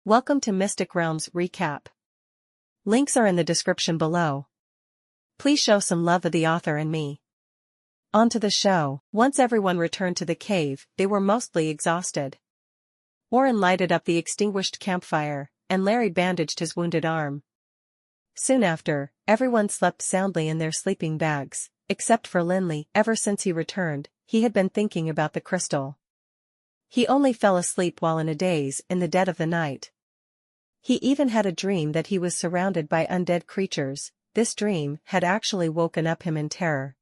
Welcome to Mystic Realms Recap. Links are in the description below. Please show some love of the author and me. On to the show. Once everyone returned to the cave, they were mostly exhausted. Oren lighted up the extinguished campfire, and Larry bandaged his wounded arm. Soon after, everyone slept soundly in their sleeping bags, except for Lin Li. Ever since he returned, he had been thinking about the crystal. He only fell asleep while in a daze in the dead of the night. He even had a dream that he was surrounded by undead creatures. This dream had actually woken up him in terror.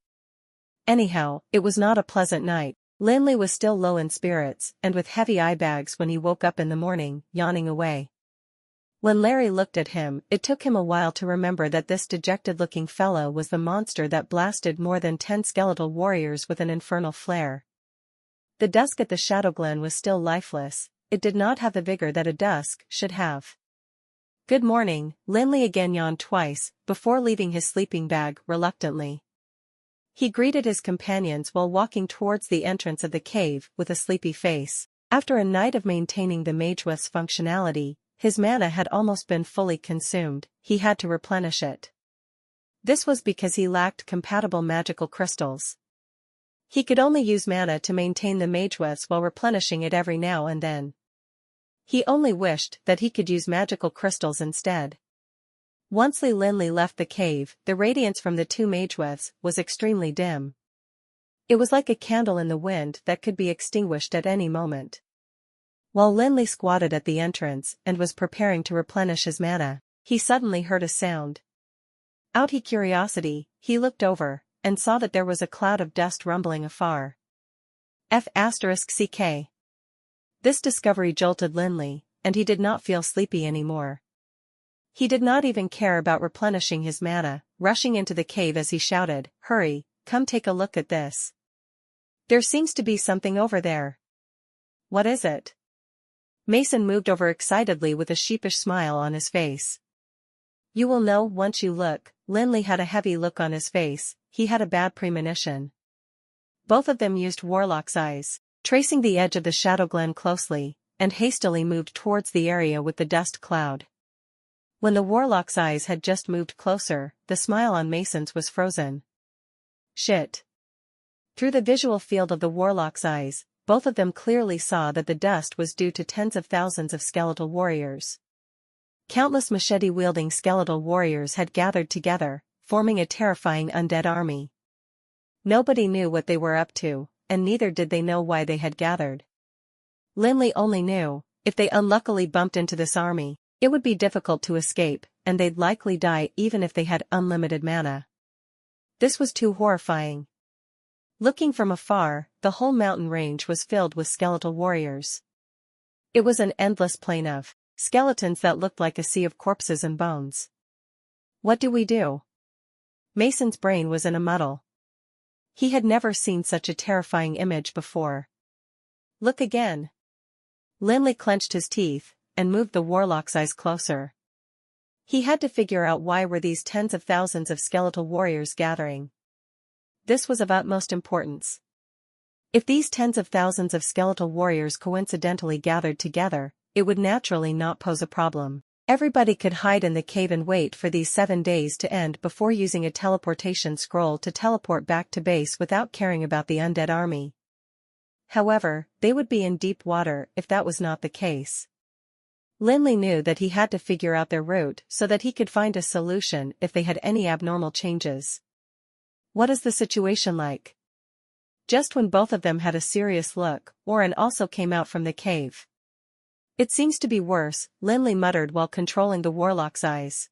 Anyhow, it was not a pleasant night. Lin Li was still low in spirits and with heavy eye bags when he woke up in the morning, yawning away. When Larry looked at him, it took him a while to remember that this dejected-looking fellow was the monster that blasted more than 10 skeletal warriors with an infernal flare. The dusk at the Shadowglen was still lifeless. It did not have the vigor that a dusk should have. Good morning, Lin Li again yawned twice, before leaving his sleeping bag reluctantly. He greeted his companions while walking towards the entrance of the cave with a sleepy face. After a night of maintaining the ManhwaRecap's functionality, his mana had almost been fully consumed. He had to replenish it. This was because he lacked compatible magical crystals. He could only use mana to maintain the ManhwaRecap while replenishing it every now and then. He only wished that he could use magical crystals instead. Once Lin Li left the cave, the radiance from the two ManhwaRecaps was extremely dim. It was like a candle in the wind that could be extinguished at any moment. While Lin Li squatted at the entrance and was preparing to replenish his mana, he suddenly heard a sound. Out of curiosity, he looked over, and saw that there was a cloud of dust rumbling afar. F***ck. This discovery jolted Lin Li, and he did not feel sleepy anymore. He did not even care about replenishing his mana, rushing into the cave as he shouted, "Hurry, come take a look at this. There seems to be something over there." "What is it?" Mason moved over excitedly with a sheepish smile on his face. "You will know once you look." Lin Li had a heavy look on his face. He had a bad premonition. Both of them used Warlock's eyes, tracing the edge of the Shadowglen closely, and hastily moved towards the area with the dust cloud. When the Warlock's eyes had just moved closer, the smile on Mason's was frozen. Shit. Through the visual field of the Warlock's eyes, both of them clearly saw that the dust was due to tens of thousands of skeletal warriors. Countless machete-wielding skeletal warriors had gathered together, forming a terrifying undead army. Nobody knew what they were up to, and neither did they know why they had gathered. Lin Li only knew, if they unluckily bumped into this army, it would be difficult to escape, and they'd likely die even if they had unlimited mana. This was too horrifying. Looking from afar, the whole mountain range was filled with skeletal warriors. It was an endless plain of skeletons that looked like a sea of corpses and bones. What do we do? Mason's brain was in a muddle. He had never seen such a terrifying image before. Look again. Lin Li clenched his teeth, and moved the Warlock's eyes closer. He had to figure out why were these tens of thousands of skeletal warriors gathering. This was of utmost importance. If these tens of thousands of skeletal warriors coincidentally gathered together, it would naturally not pose a problem. Everybody could hide in the cave and wait for these 7 days to end before using a teleportation scroll to teleport back to base without caring about the undead army. However, they would be in deep water if that was not the case. Lin Li knew that he had to figure out their route so that he could find a solution if they had any abnormal changes. What is the situation like? Just when both of them had a serious look, Oren also came out from the cave. It seems to be worse, Lin Li muttered while controlling the Warlock's eyes.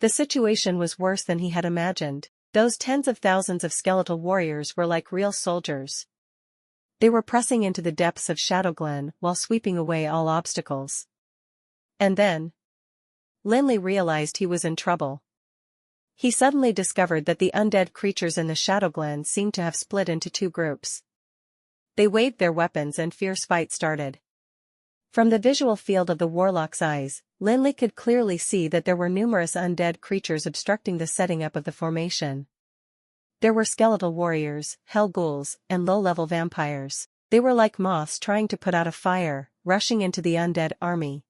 The situation was worse than he had imagined. Those tens of thousands of skeletal warriors were like real soldiers. They were pressing into the depths of Shadowglen while sweeping away all obstacles. And then, Lin Li realized he was in trouble. He suddenly discovered that the undead creatures in the Shadowglen seemed to have split into 2 groups. They waved their weapons and fierce fight started. From the visual field of the Warlock's eyes, Lin Li could clearly see that there were numerous undead creatures obstructing the setting up of the formation. There were skeletal warriors, hell ghouls, and low-level vampires. They were like moths trying to put out a fire, rushing into the undead army.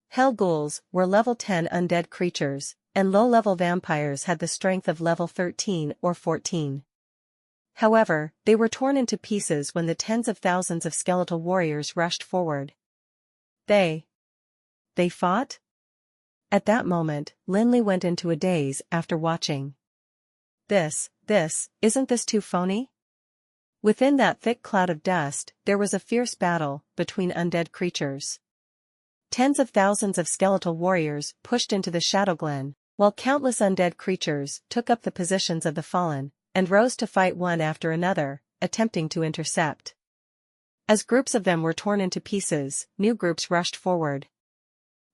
Hell ghouls were level 10 undead creatures, and low-level vampires had the strength of level 13 or 14. However, they were torn into pieces when the tens of thousands of skeletal warriors rushed forward. They fought? At that moment, Lin Li went into a daze after watching. Isn't this too phony? Within that thick cloud of dust, there was a fierce battle between undead creatures. Tens of thousands of skeletal warriors pushed into the Shadow Glen, while countless undead creatures took up the positions of the fallen, and rose to fight one after another, attempting to intercept. As groups of them were torn into pieces, new groups rushed forward.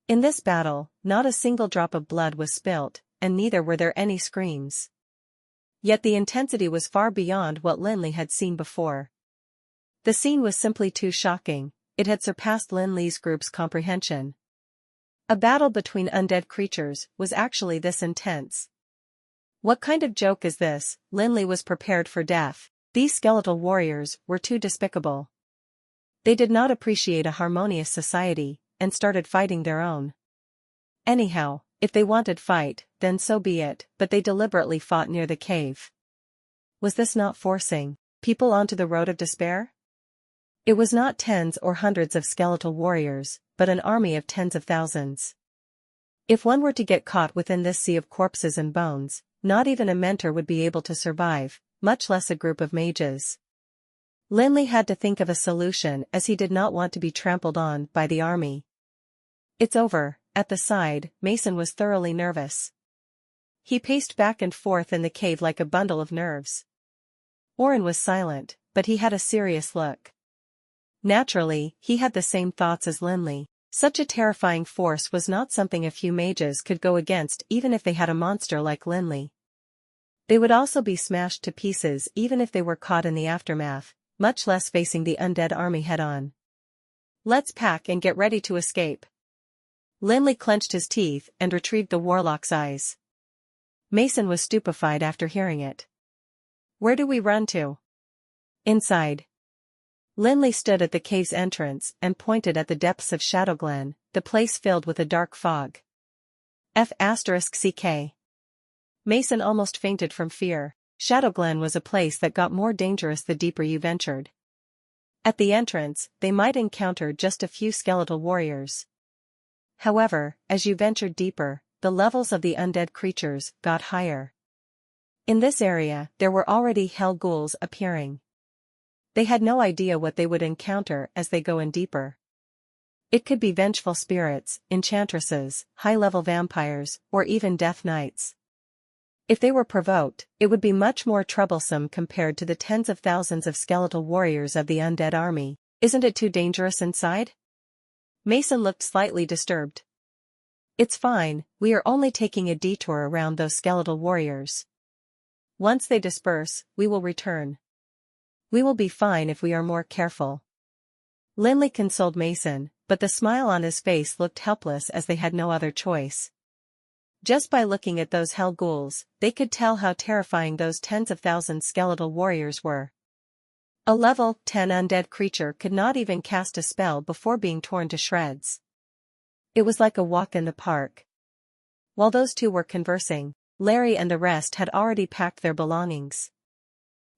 In this battle, not a single drop of blood was spilt, and neither were there any screams. Yet the intensity was far beyond what Lin Li had seen before. The scene was simply too shocking, it had surpassed Lin Li's group's comprehension. A battle between undead creatures was actually this intense. What kind of joke is this? Lin Li was prepared for death. These skeletal warriors were too despicable. They did not appreciate a harmonious society, and started fighting their own. Anyhow, if they wanted fight, then so be it, but they deliberately fought near the cave. Was this not forcing people onto the road of despair? It was not tens or hundreds of skeletal warriors, but an army of tens of thousands. If one were to get caught within this sea of corpses and bones, not even a mentor would be able to survive, much less a group of mages. Lin Li had to think of a solution as he did not want to be trampled on by the army. It's over. At the side, Mason was thoroughly nervous. He paced back and forth in the cave like a bundle of nerves. Orin was silent, but he had a serious look. Naturally, he had the same thoughts as Lin Li. Such a terrifying force was not something a few mages could go against even if they had a monster like Lin Li. They would also be smashed to pieces even if they were caught in the aftermath, much less facing the undead army head-on. Let's pack and get ready to escape. Lin Li clenched his teeth and retrieved the warlock's eyes. Mason was stupefied after hearing it. Where do we run to? Inside. Lin Li stood at the cave's entrance and pointed at the depths of Shadow Glen, the place filled with a dark fog. F***CK. Mason almost fainted from fear. Shadow Glen was a place that got more dangerous the deeper you ventured. At the entrance, they might encounter just a few skeletal warriors. However, as you ventured deeper, the levels of the undead creatures got higher. In this area, there were already hell ghouls appearing. They had no idea what they would encounter as they go in deeper. It could be vengeful spirits, enchantresses, high-level vampires, or even death knights. If they were provoked, it would be much more troublesome compared to the tens of thousands of skeletal warriors of the undead army. Isn't it too dangerous inside? Mason looked slightly disturbed. It's fine, we are only taking a detour around those skeletal warriors. Once they disperse, we will return. We will be fine if we are more careful. Lin Li consoled Mason, but the smile on his face looked helpless as they had no other choice. Just by looking at those hell ghouls, they could tell how terrifying those tens of thousands skeletal warriors were. A level 10 undead creature could not even cast a spell before being torn to shreds. It was like a walk in the park. While those two were conversing, Larry and the rest had already packed their belongings.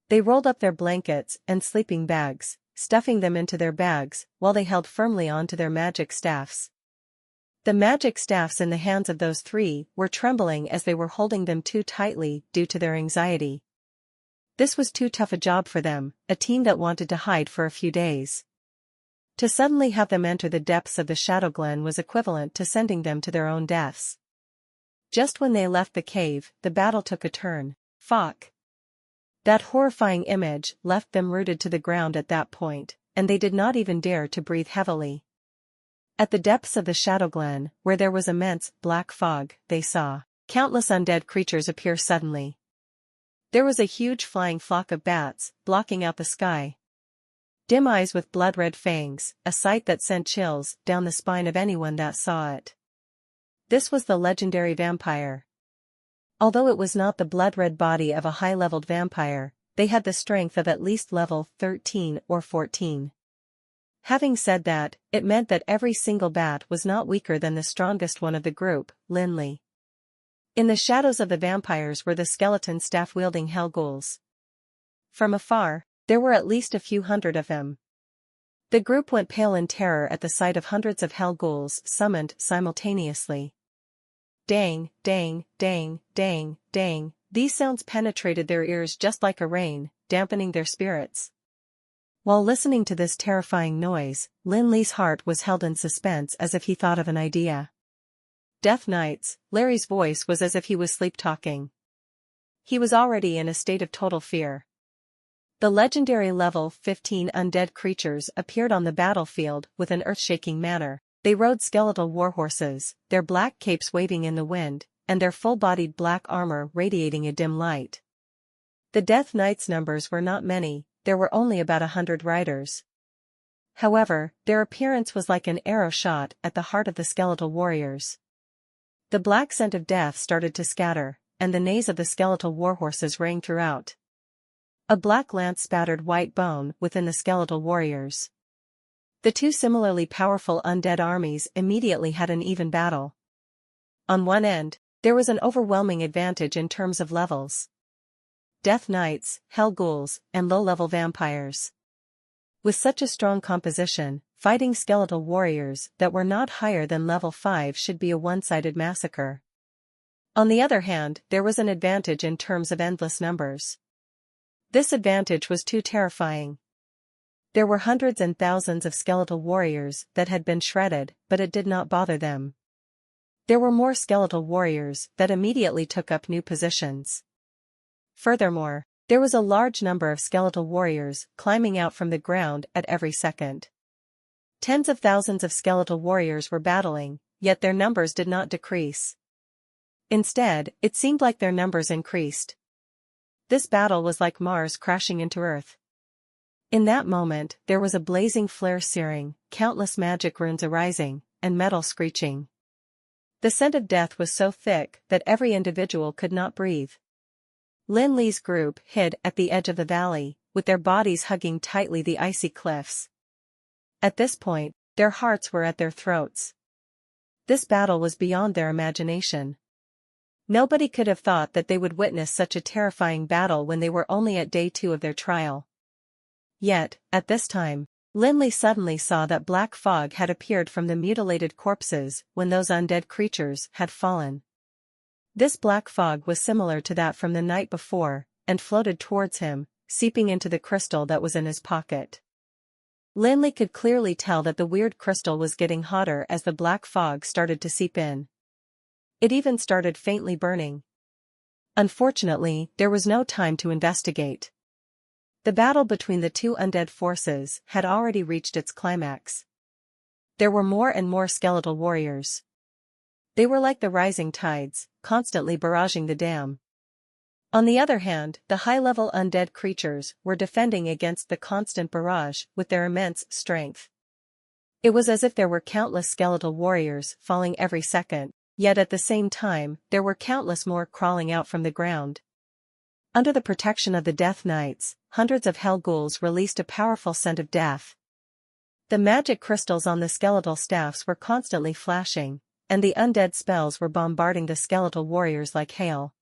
They rolled up their blankets and sleeping bags, stuffing them into their bags, while they held firmly onto their magic staffs. The magic staffs in the hands of those three were trembling as they were holding them too tightly due to their anxiety. This was too tough a job for them, a team that wanted to hide for a few days. To suddenly have them enter the depths of the Shadow Glen was equivalent to sending them to their own deaths. Just when they left the cave, the battle took a turn. Fuck. That horrifying image left them rooted to the ground at that point, and they did not even dare to breathe heavily. At the depths of the Shadow Glen, where there was immense black fog, they saw countless undead creatures appear suddenly. There was a huge flying flock of bats, blocking out the sky. Dim eyes with blood-red fangs, a sight that sent chills down the spine of anyone that saw it. This was the legendary vampire. Although it was not the blood-red body of a high-leveled vampire, they had the strength of at least level 13 or 14. Having said that, it meant that every single bat was not weaker than the strongest one of the group, Lin Li. In the shadows of the vampires were the skeleton staff-wielding hell ghouls. From afar, there were at least a few hundred of them. The group went pale in terror at the sight of hundreds of hell ghouls summoned simultaneously. Dang, dang, dang, dang, dang, these sounds penetrated their ears just like a rain, dampening their spirits. While listening to this terrifying noise, Lin Li's heart was held in suspense as if he thought of an idea. Death Knights, Larry's voice was as if he was sleep-talking. He was already in a state of total fear. The legendary level 15 undead creatures appeared on the battlefield with an earth-shaking manner. They rode skeletal warhorses, their black capes waving in the wind, and their full-bodied black armor radiating a dim light. The Death Knights' numbers were not many. There were only about 100 riders. However, their appearance was like an arrow shot at the heart of the skeletal warriors. The black scent of death started to scatter, and the neighs of the skeletal warhorses rang throughout. A black lance spattered white bone within the skeletal warriors. The two similarly powerful undead armies immediately had an even battle. On one end, there was an overwhelming advantage in terms of levels. Death Knights, Hell Ghouls, and low-level vampires. With such a strong composition, fighting skeletal warriors that were not higher than level 5 should be a one-sided massacre. On the other hand, there was an advantage in terms of endless numbers. This advantage was too terrifying. There were hundreds and thousands of skeletal warriors that had been shredded, but it did not bother them. There were more skeletal warriors that immediately took up new positions. Furthermore, there was a large number of skeletal warriors climbing out from the ground at every second. Tens of thousands of skeletal warriors were battling, yet their numbers did not decrease. Instead, it seemed like their numbers increased. This battle was like Mars crashing into Earth. In that moment, there was a blazing flare searing, countless magic runes arising, and metal screeching. The scent of death was so thick that every individual could not breathe. Lin Li's group hid at the edge of the valley, with their bodies hugging tightly the icy cliffs. At this point, their hearts were at their throats. This battle was beyond their imagination. Nobody could have thought that they would witness such a terrifying battle when they were only at day 2 of their trial. Yet, at this time, Lin Li suddenly saw that black fog had appeared from the mutilated corpses when those undead creatures had fallen. This black fog was similar to that from the night before, and floated towards him, seeping into the crystal that was in his pocket. Lin Li could clearly tell that the weird crystal was getting hotter as the black fog started to seep in. It even started faintly burning. Unfortunately, there was no time to investigate. The battle between the two undead forces had already reached its climax. There were more and more skeletal warriors. They were like the rising tides, constantly barraging the dam. On the other hand, the high-level undead creatures were defending against the constant barrage with their immense strength. It was as if there were countless skeletal warriors falling every second, yet at the same time, there were countless more crawling out from the ground. Under the protection of the Death Knights, hundreds of hell ghouls released a powerful scent of death. The magic crystals on the skeletal staffs were constantly flashing, and the undead spells were bombarding the skeletal warriors like hail.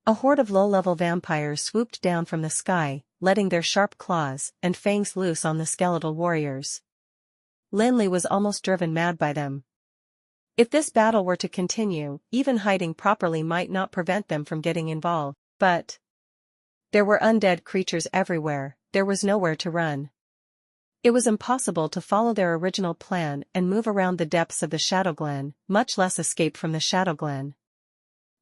A horde of low-level vampires swooped down from the sky, letting their sharp claws and fangs loose on the skeletal warriors. Lin Li was almost driven mad by them. If this battle were to continue, even hiding properly might not prevent them from getting involved, but there were undead creatures everywhere, there was nowhere to run. It was impossible to follow their original plan and move around the depths of the Shadowglen, much less escape from the Shadowglen.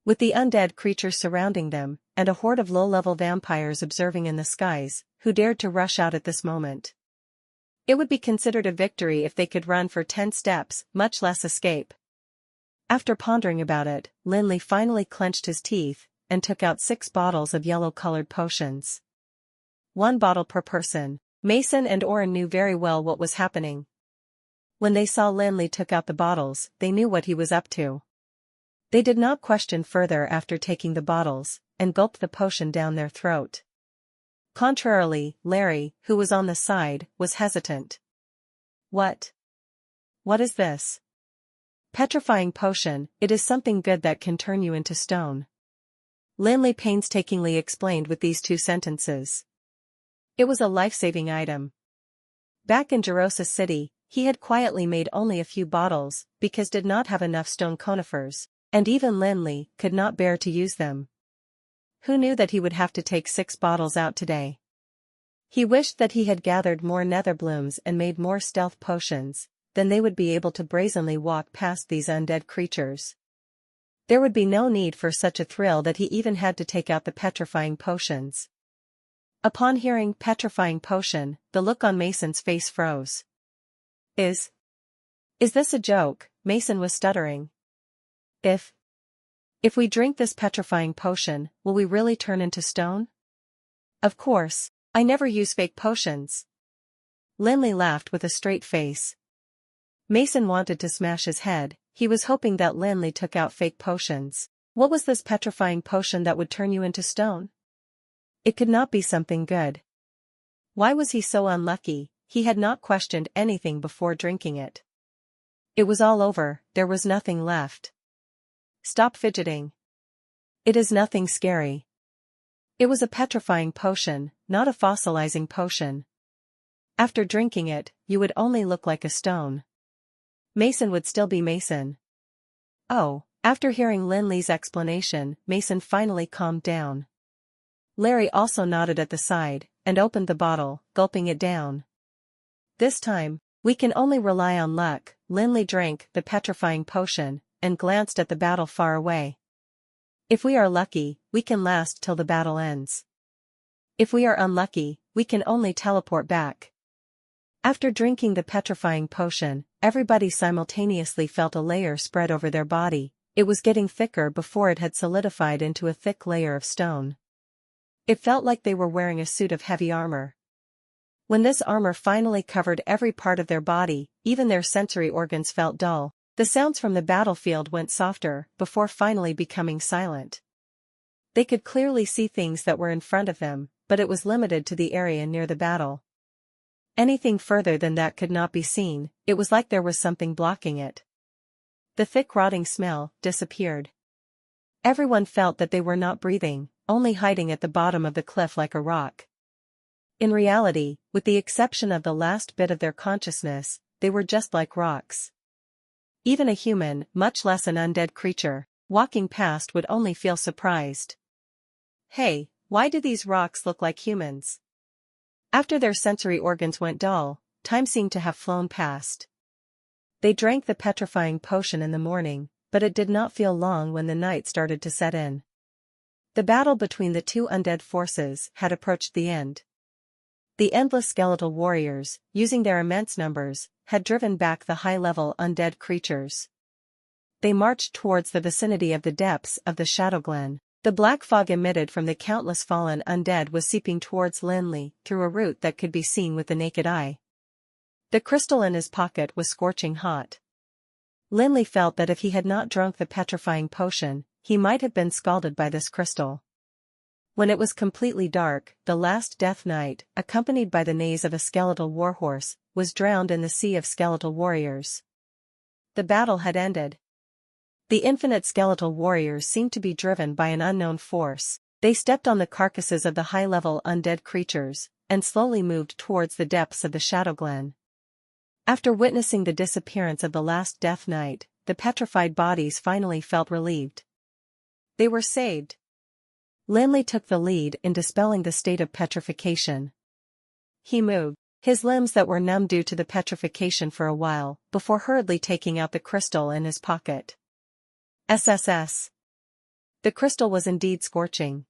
With the undead creatures surrounding them, and a horde of low-level vampires observing in the skies, who dared to rush out at this moment? It would be considered a victory if they could run for 10 steps, much less escape. After pondering about it, Lin Li finally clenched his teeth, and took out 6 bottles of yellow-colored potions. 1 bottle per person. Mason and Oren knew very well what was happening. When they saw Lin Li took out the bottles, they knew what he was up to. They did not question further after taking the bottles, and gulped the potion down their throat. Contrarily, Larry, who was on the side, was hesitant. What? What is this? Petrifying potion, it is something good that can turn you into stone. Lin Li painstakingly explained with these 2 sentences. It was a life-saving item. Back in Jerosa City, he had quietly made only a few bottles, because did not have enough stone conifers, and even Lin Li could not bear to use them. Who knew that he would have to take 6 bottles out today? He wished that he had gathered more nether blooms and made more stealth potions, then they would be able to brazenly walk past these undead creatures. There would be no need for such a thrill that he even had to take out the petrifying potions. Upon hearing petrifying potion, the look on Mason's face froze. Is this a joke? Mason was stuttering. If we drink this petrifying potion, will we really turn into stone? Of course, I never use fake potions. Lin Li laughed with a straight face. Mason wanted to smash his head, he was hoping that Lin Li took out fake potions. What was this petrifying potion that would turn you into stone? It could not be something good. Why was he so unlucky? He had not questioned anything before drinking it. It was all over, there was nothing left. Stop fidgeting. It is nothing scary. It was a petrifying potion, not a fossilizing potion. After drinking it, you would only look like a stone. Mason would still be Mason. Oh, after hearing Lin Li's explanation, Mason finally calmed down. Larry also nodded at the side, and opened the bottle, gulping it down. This time, we can only rely on luck. Lin Li drank the petrifying potion, and glanced at the battle far away. If we are lucky, we can last till the battle ends. If we are unlucky, we can only teleport back. After drinking the petrifying potion, everybody simultaneously felt a layer spread over their body. It was getting thicker before it had solidified into a thick layer of stone. It felt like they were wearing a suit of heavy armor. When this armor finally covered every part of their body, even their sensory organs felt dull. The sounds from the battlefield went softer, before finally becoming silent. They could clearly see things that were in front of them, but it was limited to the area near the battle. Anything further than that could not be seen, it was like there was something blocking it. The thick rotting smell disappeared. Everyone felt that they were not breathing, only hiding at the bottom of the cliff like a rock. In reality, with the exception of the last bit of their consciousness, they were just like rocks. Even a human, much less an undead creature, walking past would only feel surprised. Hey, why do these rocks look like humans? After their sensory organs went dull, time seemed to have flown past. They drank the petrifying potion in the morning, but it did not feel long when the night started to set in. The battle between the 2 undead forces had approached the end. The endless skeletal warriors, using their immense numbers, had driven back the high-level undead creatures. They marched towards the vicinity of the depths of the Shadow Glen. The black fog emitted from the countless fallen undead was seeping towards Lin Li through a route that could be seen with the naked eye. The crystal in his pocket was scorching hot. Lin Li felt that if he had not drunk the petrifying potion, he might have been scalded by this crystal. When it was completely dark, the last death knight, accompanied by the neighs of a skeletal warhorse, was drowned in the sea of skeletal warriors. The battle had ended. The infinite skeletal warriors seemed to be driven by an unknown force. They stepped on the carcasses of the high-level undead creatures, and slowly moved towards the depths of the Shadow Glen. After witnessing the disappearance of the last Death Knight, the petrified bodies finally felt relieved. They were saved. Lin Li took the lead in dispelling the state of petrification. He moved his limbs that were numb due to the petrification for a while, before hurriedly taking out the crystal in his pocket. SSS. The crystal was indeed scorching.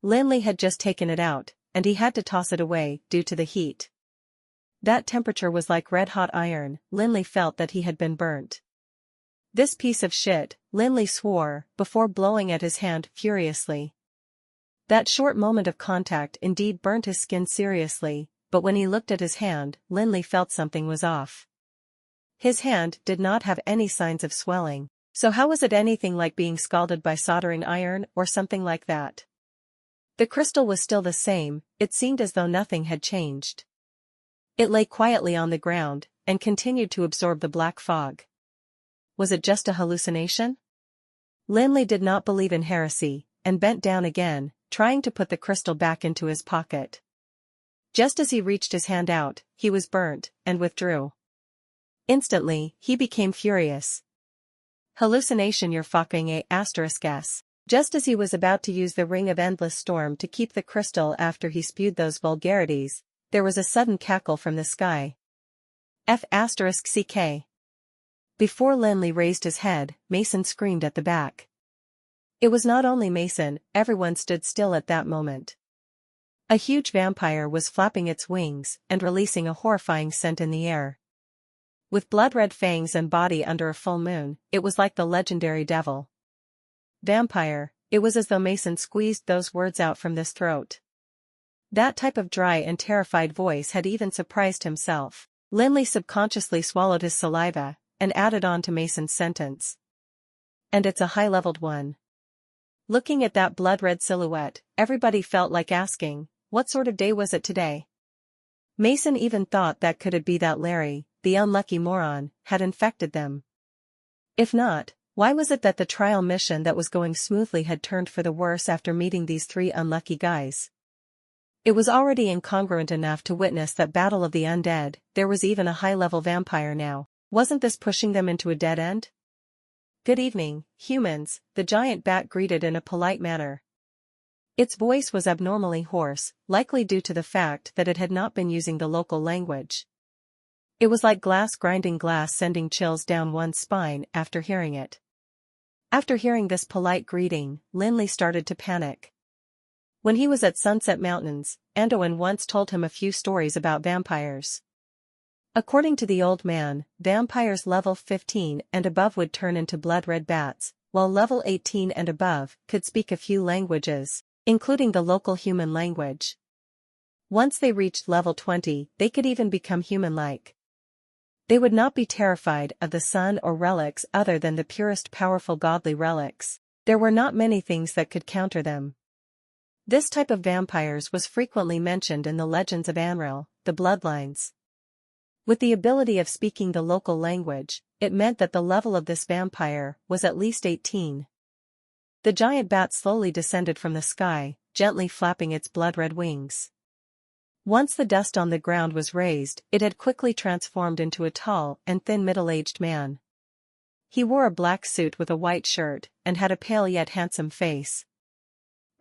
Lin Li had just taken it out, and he had to toss it away due to the heat. That temperature was like red-hot iron. Lin Li felt that he had been burnt. This piece of shit, Lin Li swore, before blowing at his hand furiously. That short moment of contact indeed burnt his skin seriously, but when he looked at his hand, Lin Li felt something was off. His hand did not have any signs of swelling. So how was it anything like being scalded by soldering iron or something like that? The crystal was still the same, it seemed as though nothing had changed. It lay quietly on the ground, and continued to absorb the black fog. Was it just a hallucination? Lin Li did not believe in heresy, and bent down again, trying to put the crystal back into his pocket. Just as he reached his hand out, he was burnt, and withdrew. Instantly, he became furious. Hallucination, you're fucking a **s. Just as he was about to use the Ring of Endless Storm to keep the crystal after he spewed those vulgarities, there was a sudden cackle from the sky. **CK. Before Lin Li raised his head, Mason screamed at the back. It was not only Mason, everyone stood still at that moment. A huge vampire was flapping its wings and releasing a horrifying scent in the air. With blood-red fangs and body under a full moon, it was like the legendary devil. Vampire, it was as though Mason squeezed those words out from his throat. That type of dry and terrified voice had even surprised himself. Lin Li subconsciously swallowed his saliva, and added on to Mason's sentence. And it's a high-leveled one. Looking at that blood-red silhouette, everybody felt like asking, what sort of day was it today? Mason even thought that could it be that Larry, the unlucky moron, had infected them. If not, why was it that the trial mission that was going smoothly had turned for the worse after meeting these three unlucky guys? It was already incongruent enough to witness that battle of the undead, there was even a high-level vampire now. Wasn't this pushing them into a dead end? Good evening, humans, the giant bat greeted in a polite manner. Its voice was abnormally hoarse, likely due to the fact that it had not been using the local language. It was like glass grinding glass, sending chills down one's spine after hearing it. After hearing this polite greeting, Lin Li started to panic. When he was at Sunset Mountains, Andoin once told him a few stories about vampires. According to the old man, vampires level 15 and above would turn into blood-red bats, while level 18 and above could speak a few languages, including the local human language. Once they reached level 20, they could even become human-like. They would not be terrified of the sun or relics other than the purest powerful godly relics. There were not many things that could counter them. This type of vampires was frequently mentioned in the legends of Anril, the bloodlines. With the ability of speaking the local language, it meant that the level of this vampire was at least 18. The giant bat slowly descended from the sky, gently flapping its blood-red wings. Once the dust on the ground was raised, it had quickly transformed into a tall and thin middle-aged man. He wore a black suit with a white shirt, and had a pale yet handsome face.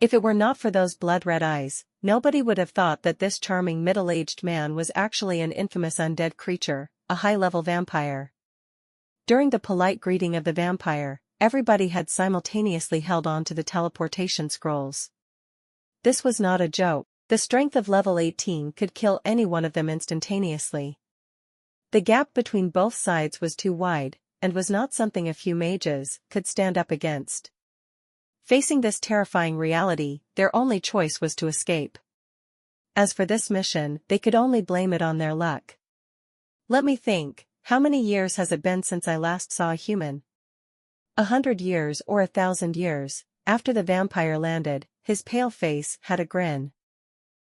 If it were not for those blood-red eyes, nobody would have thought that this charming middle-aged man was actually an infamous undead creature, a high-level vampire. During the polite greeting of the vampire, everybody had simultaneously held on to the teleportation scrolls. This was not a joke. The strength of level 18 could kill any one of them instantaneously. The gap between both sides was too wide, and was not something a few mages could stand up against. Facing this terrifying reality, their only choice was to escape. As for this mission, they could only blame it on their luck. Let me think, how many years has it been since I last saw a human? 100 years or 1,000 years. After the vampire landed, his pale face had a grin.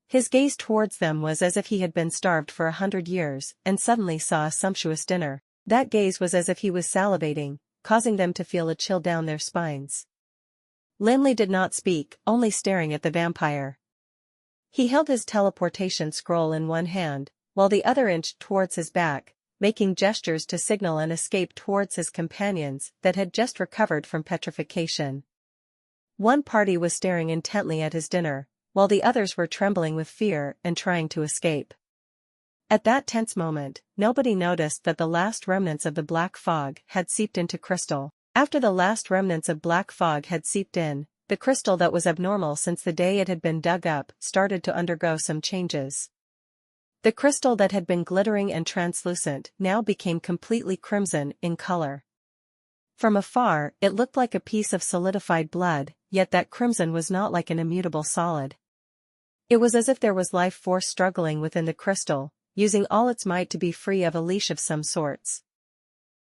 His gaze towards them was as if he had been starved for 100 years and suddenly saw a sumptuous dinner. That gaze was as if he was salivating, causing them to feel a chill down their spines. Lin Li did not speak, only staring at the vampire. He held his teleportation scroll in one hand, while the other inched towards his back, making gestures to signal an escape towards his companions that had just recovered from petrification. One party was staring intently at his dinner, while the others were trembling with fear and trying to escape. At that tense moment, nobody noticed that the last remnants of the black fog had seeped into crystal. After the last remnants of black fog had seeped in, the crystal that was abnormal since the day it had been dug up started to undergo some changes. The crystal that had been glittering and translucent now became completely crimson in color. From afar, it looked like a piece of solidified blood, yet that crimson was not like an immutable solid. It was as if there was life force struggling within the crystal, using all its might to be free of a leash of some sorts.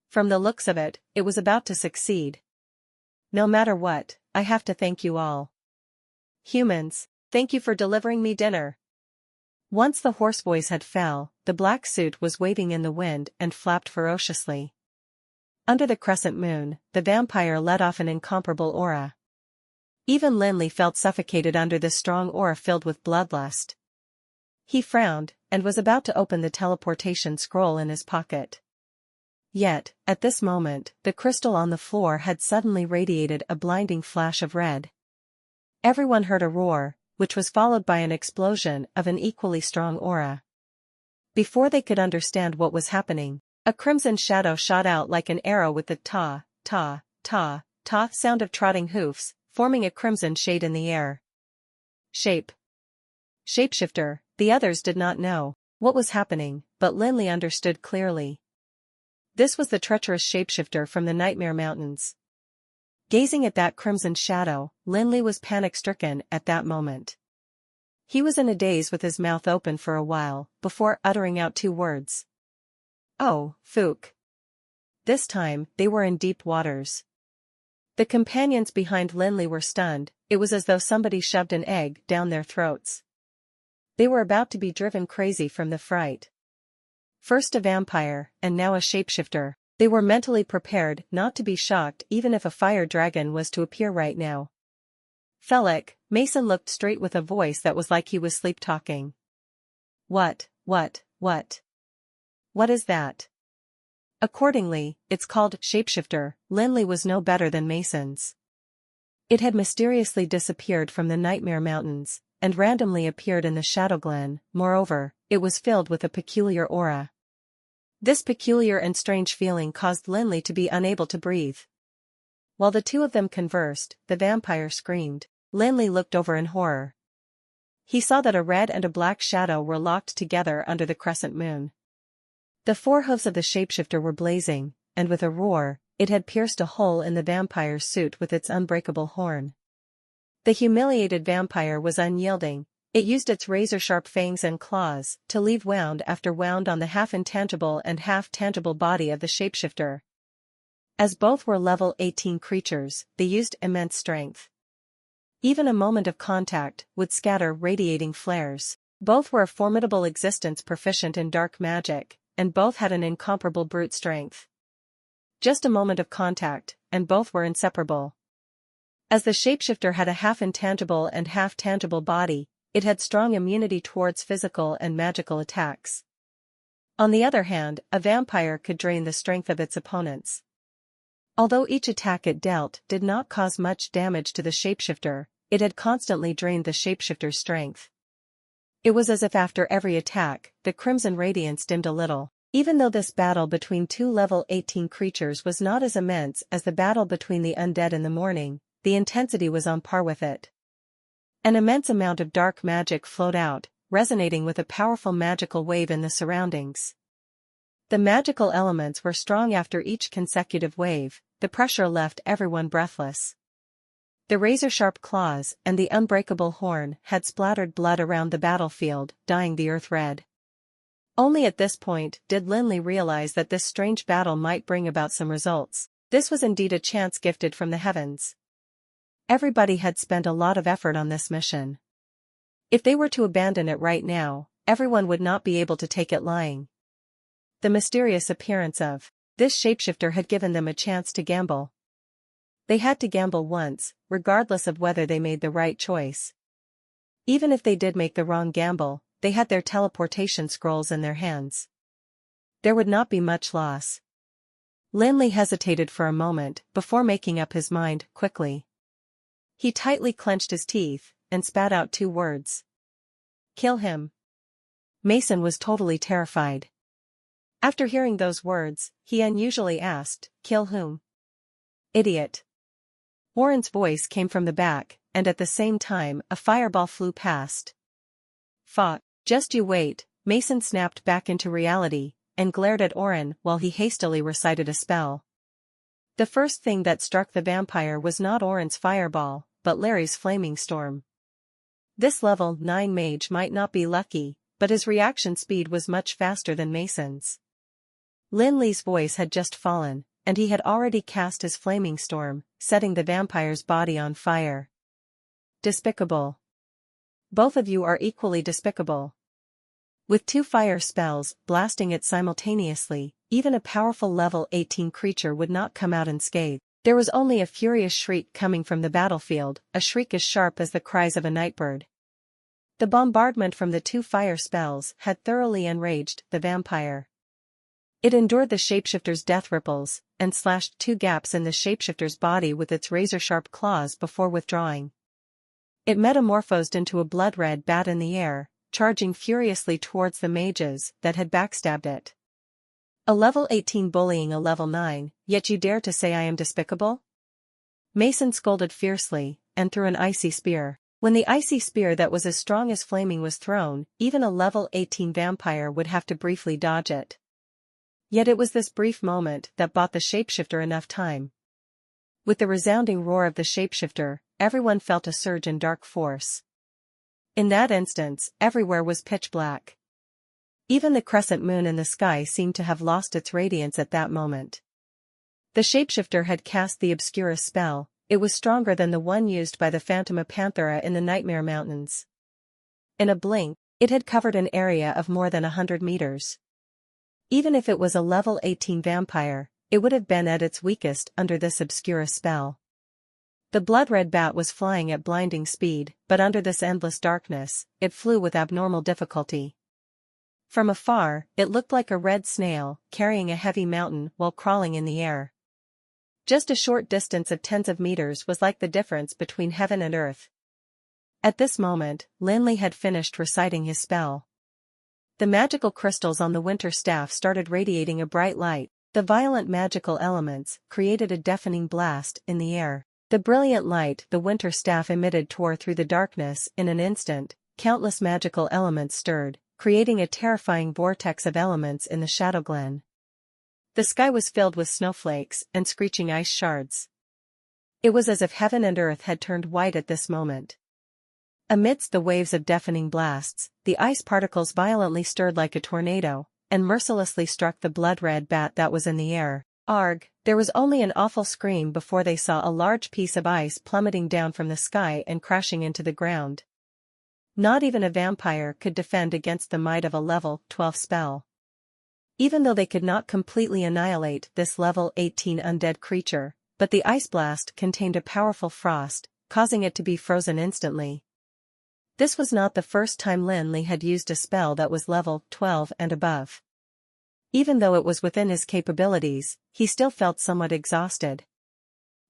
From the looks of it, it was about to succeed. No matter what, I have to thank you all. Humans, thank you for delivering me dinner. Once the hoarse voice had fell, the black suit was waving in the wind and flapped ferociously. Under the crescent moon, the vampire let off an incomparable aura. Even Lin Li felt suffocated under this strong aura filled with bloodlust. He frowned, and was about to open the teleportation scroll in his pocket. Yet, at this moment, the crystal on the floor had suddenly radiated a blinding flash of red. Everyone heard a roar, which was followed by an explosion of an equally strong aura. Before they could understand what was happening, a crimson shadow shot out like an arrow with the ta, ta, ta, ta sound of trotting hoofs, forming a crimson shade in the air. Shapeshifter. The others did not know what was happening, but Lin Li understood clearly. This was the treacherous shapeshifter from the Nightmare Mountains. Gazing at that crimson shadow, Lin Li was panic-stricken at that moment. He was in a daze with his mouth open for a while, before uttering out 2 words. Oh, Fook. This time, they were in deep waters. The companions behind Lin Li were stunned. It was as though somebody shoved an egg down their throats. They were about to be driven crazy from the fright. First a vampire, and now a shapeshifter. They were mentally prepared not to be shocked even if a fire dragon was to appear right now. Felix, Mason looked straight with a voice that was like he was sleep-talking. What is that? Accordingly, it's called shapeshifter. Lin Li was no better than Mason's. It had mysteriously disappeared from the Nightmare Mountains, and randomly appeared in the Shadow Glen. Moreover, it was filled with a peculiar aura. This peculiar and strange feeling caused Lin Li to be unable to breathe. While the 2 of them conversed, the vampire screamed. Lin Li looked over in horror. He saw that a red and a black shadow were locked together under the crescent moon. The 4 hooves of the shapeshifter were blazing, and with a roar, it had pierced a hole in the vampire's suit with its unbreakable horn. The humiliated vampire was unyielding. It used its razor-sharp fangs and claws to leave wound after wound on the half-intangible and half-tangible body of the shapeshifter. As both were level 18 creatures, they used immense strength. Even a moment of contact would scatter radiating flares. Both were a formidable existence proficient in dark magic, and both had an incomparable brute strength. Just a moment of contact, and both were inseparable. As the shapeshifter had a half-intangible and half-tangible body, it had strong immunity towards physical and magical attacks. On the other hand, a vampire could drain the strength of its opponents. Although each attack it dealt did not cause much damage to the shapeshifter, it had constantly drained the shapeshifter's strength. It was as if after every attack, the crimson radiance dimmed a little. Even though this battle between 2 level 18 creatures was not as immense as the battle between the undead in the morning, the intensity was on par with it. An immense amount of dark magic flowed out, resonating with a powerful magical wave in the surroundings. The magical elements were strong after each consecutive wave. The pressure left everyone breathless. The razor-sharp claws and the unbreakable horn had splattered blood around the battlefield, dyeing the earth red. Only at this point did Lin Li realize that this strange battle might bring about some results. This was indeed a chance gifted from the heavens. Everybody had spent a lot of effort on this mission. If they were to abandon it right now, everyone would not be able to take it lying. The mysterious appearance of this shapeshifter had given them a chance to gamble. They had to gamble once, regardless of whether they made the right choice. Even if they did make the wrong gamble, they had their teleportation scrolls in their hands. There would not be much loss. Lin Li hesitated for a moment before making up his mind quickly. He tightly clenched his teeth and spat out 2 words. Kill him. Mason was totally terrified. After hearing those words, he unusually asked, kill whom? Idiot. Warren's voice came from the back, and at the same time a fireball flew past. Fuck. Just you wait. Mason snapped back into reality, and glared at Oren while he hastily recited a spell. The first thing that struck the vampire was not Oren's fireball, but Larry's flaming storm. This level 9 mage might not be lucky, but his reaction speed was much faster than Mason's. Lin Li's voice had just fallen, and he had already cast his flaming storm, setting the vampire's body on fire. Despicable. Both of you are equally despicable. With 2 fire spells blasting it simultaneously, even a powerful level 18 creature would not come out unscathed. There was only a furious shriek coming from the battlefield, a shriek as sharp as the cries of a nightbird. The bombardment from the 2 fire spells had thoroughly enraged the vampire. It endured the shapeshifter's death ripples, and slashed 2 gaps in the shapeshifter's body with its razor-sharp claws before withdrawing. It metamorphosed into a blood-red bat in the air, charging furiously towards the mages that had backstabbed it. A level 18 bullying a level 9, yet you dare to say I am despicable? Mason scolded fiercely, and threw an icy spear. When the icy spear that was as strong as flaming was thrown, even a level 18 vampire would have to briefly dodge it. Yet it was this brief moment that bought the shapeshifter enough time. With the resounding roar of the shapeshifter, everyone felt a surge in dark force. In that instance, everywhere was pitch black. Even the crescent moon in the sky seemed to have lost its radiance at that moment. The shapeshifter had cast the obscurus spell. It was stronger than the one used by the Phantom Panthera in the Nightmare Mountains. In a blink, it had covered an area of more than 100 meters. Even if it was a level 18 vampire, it would have been at its weakest under this obscurus spell. The blood-red bat was flying at blinding speed, but under this endless darkness, it flew with abnormal difficulty. From afar, it looked like a red snail, carrying a heavy mountain while crawling in the air. Just a short distance of tens of meters was like the difference between heaven and earth. At this moment, Lin Li had finished reciting his spell. The magical crystals on the winter staff started radiating a bright light. The violent magical elements created a deafening blast in the air. The brilliant light the winter staff emitted tore through the darkness in an instant. Countless magical elements stirred, creating a terrifying vortex of elements in the shadow glen. The sky was filled with snowflakes and screeching ice shards. It was as if heaven and earth had turned white at this moment. Amidst the waves of deafening blasts, the ice particles violently stirred like a tornado, and mercilessly struck the blood-red bat that was in the air. Arg! There was only an awful scream before they saw a large piece of ice plummeting down from the sky and crashing into the ground. Not even a vampire could defend against the might of a level 12 spell. Even though they could not completely annihilate this level 18 undead creature, but the ice blast contained a powerful frost, causing it to be frozen instantly. This was not the first time Lin Li had used a spell that was level 12 and above. Even though it was within his capabilities, he still felt somewhat exhausted.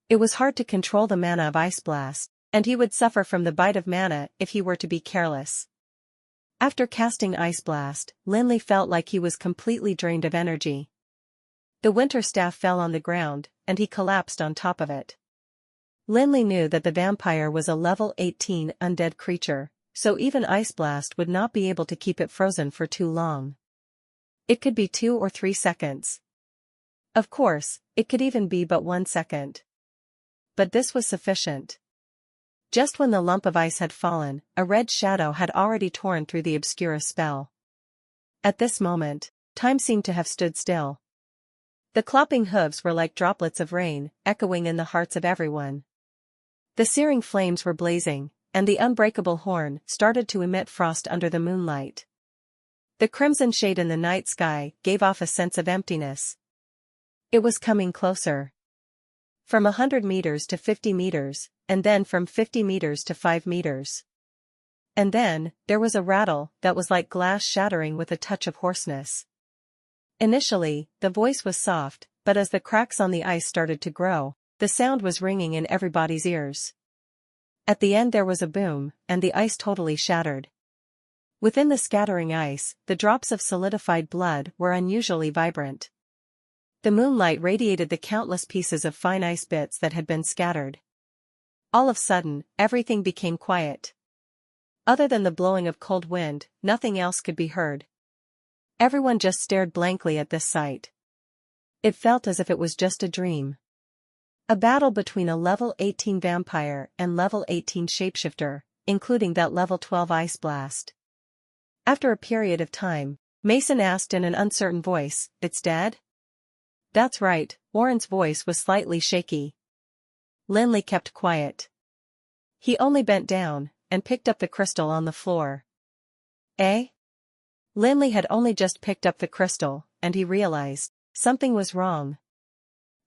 It was hard to control the mana of Ice Blast, and he would suffer from the bite of mana if he were to be careless. After casting Ice Blast, Lin Li felt like he was completely drained of energy. The winter staff fell on the ground, and he collapsed on top of it. Lin Li knew that the vampire was a level 18 undead creature, so even Ice Blast would not be able to keep it frozen for too long. It could be 2 or 3 seconds. Of course, it could even be but 1 second. But this was sufficient. Just when the lump of ice had fallen, a red shadow had already torn through the obscurus spell. At this moment, time seemed to have stood still. The clopping hooves were like droplets of rain, echoing in the hearts of everyone. The searing flames were blazing, and the unbreakable horn started to emit frost under the moonlight. The crimson shade in the night sky gave off a sense of emptiness. It was coming closer. From 100 meters to 50 meters, and then from 50 meters to 5 meters. And then, there was a rattle that was like glass shattering with a touch of hoarseness. Initially, the voice was soft, but as the cracks on the ice started to grow, the sound was ringing in everybody's ears. At the end there was a boom, and the ice totally shattered. Within the scattering ice, the drops of solidified blood were unusually vibrant. The moonlight radiated the countless pieces of fine ice bits that had been scattered. All of a sudden, everything became quiet. Other than the blowing of cold wind, nothing else could be heard. Everyone just stared blankly at this sight. It felt as if it was just a dream. A battle between a level 18 vampire and level 18 shapeshifter, including that level 12 ice blast. After a period of time, Mason asked in an uncertain voice, "It's dead?" "That's right," Warren's voice was slightly shaky. Lin Li kept quiet. He only bent down and picked up the crystal on the floor. "Eh?" Lin Li had only just picked up the crystal, and he realized something was wrong.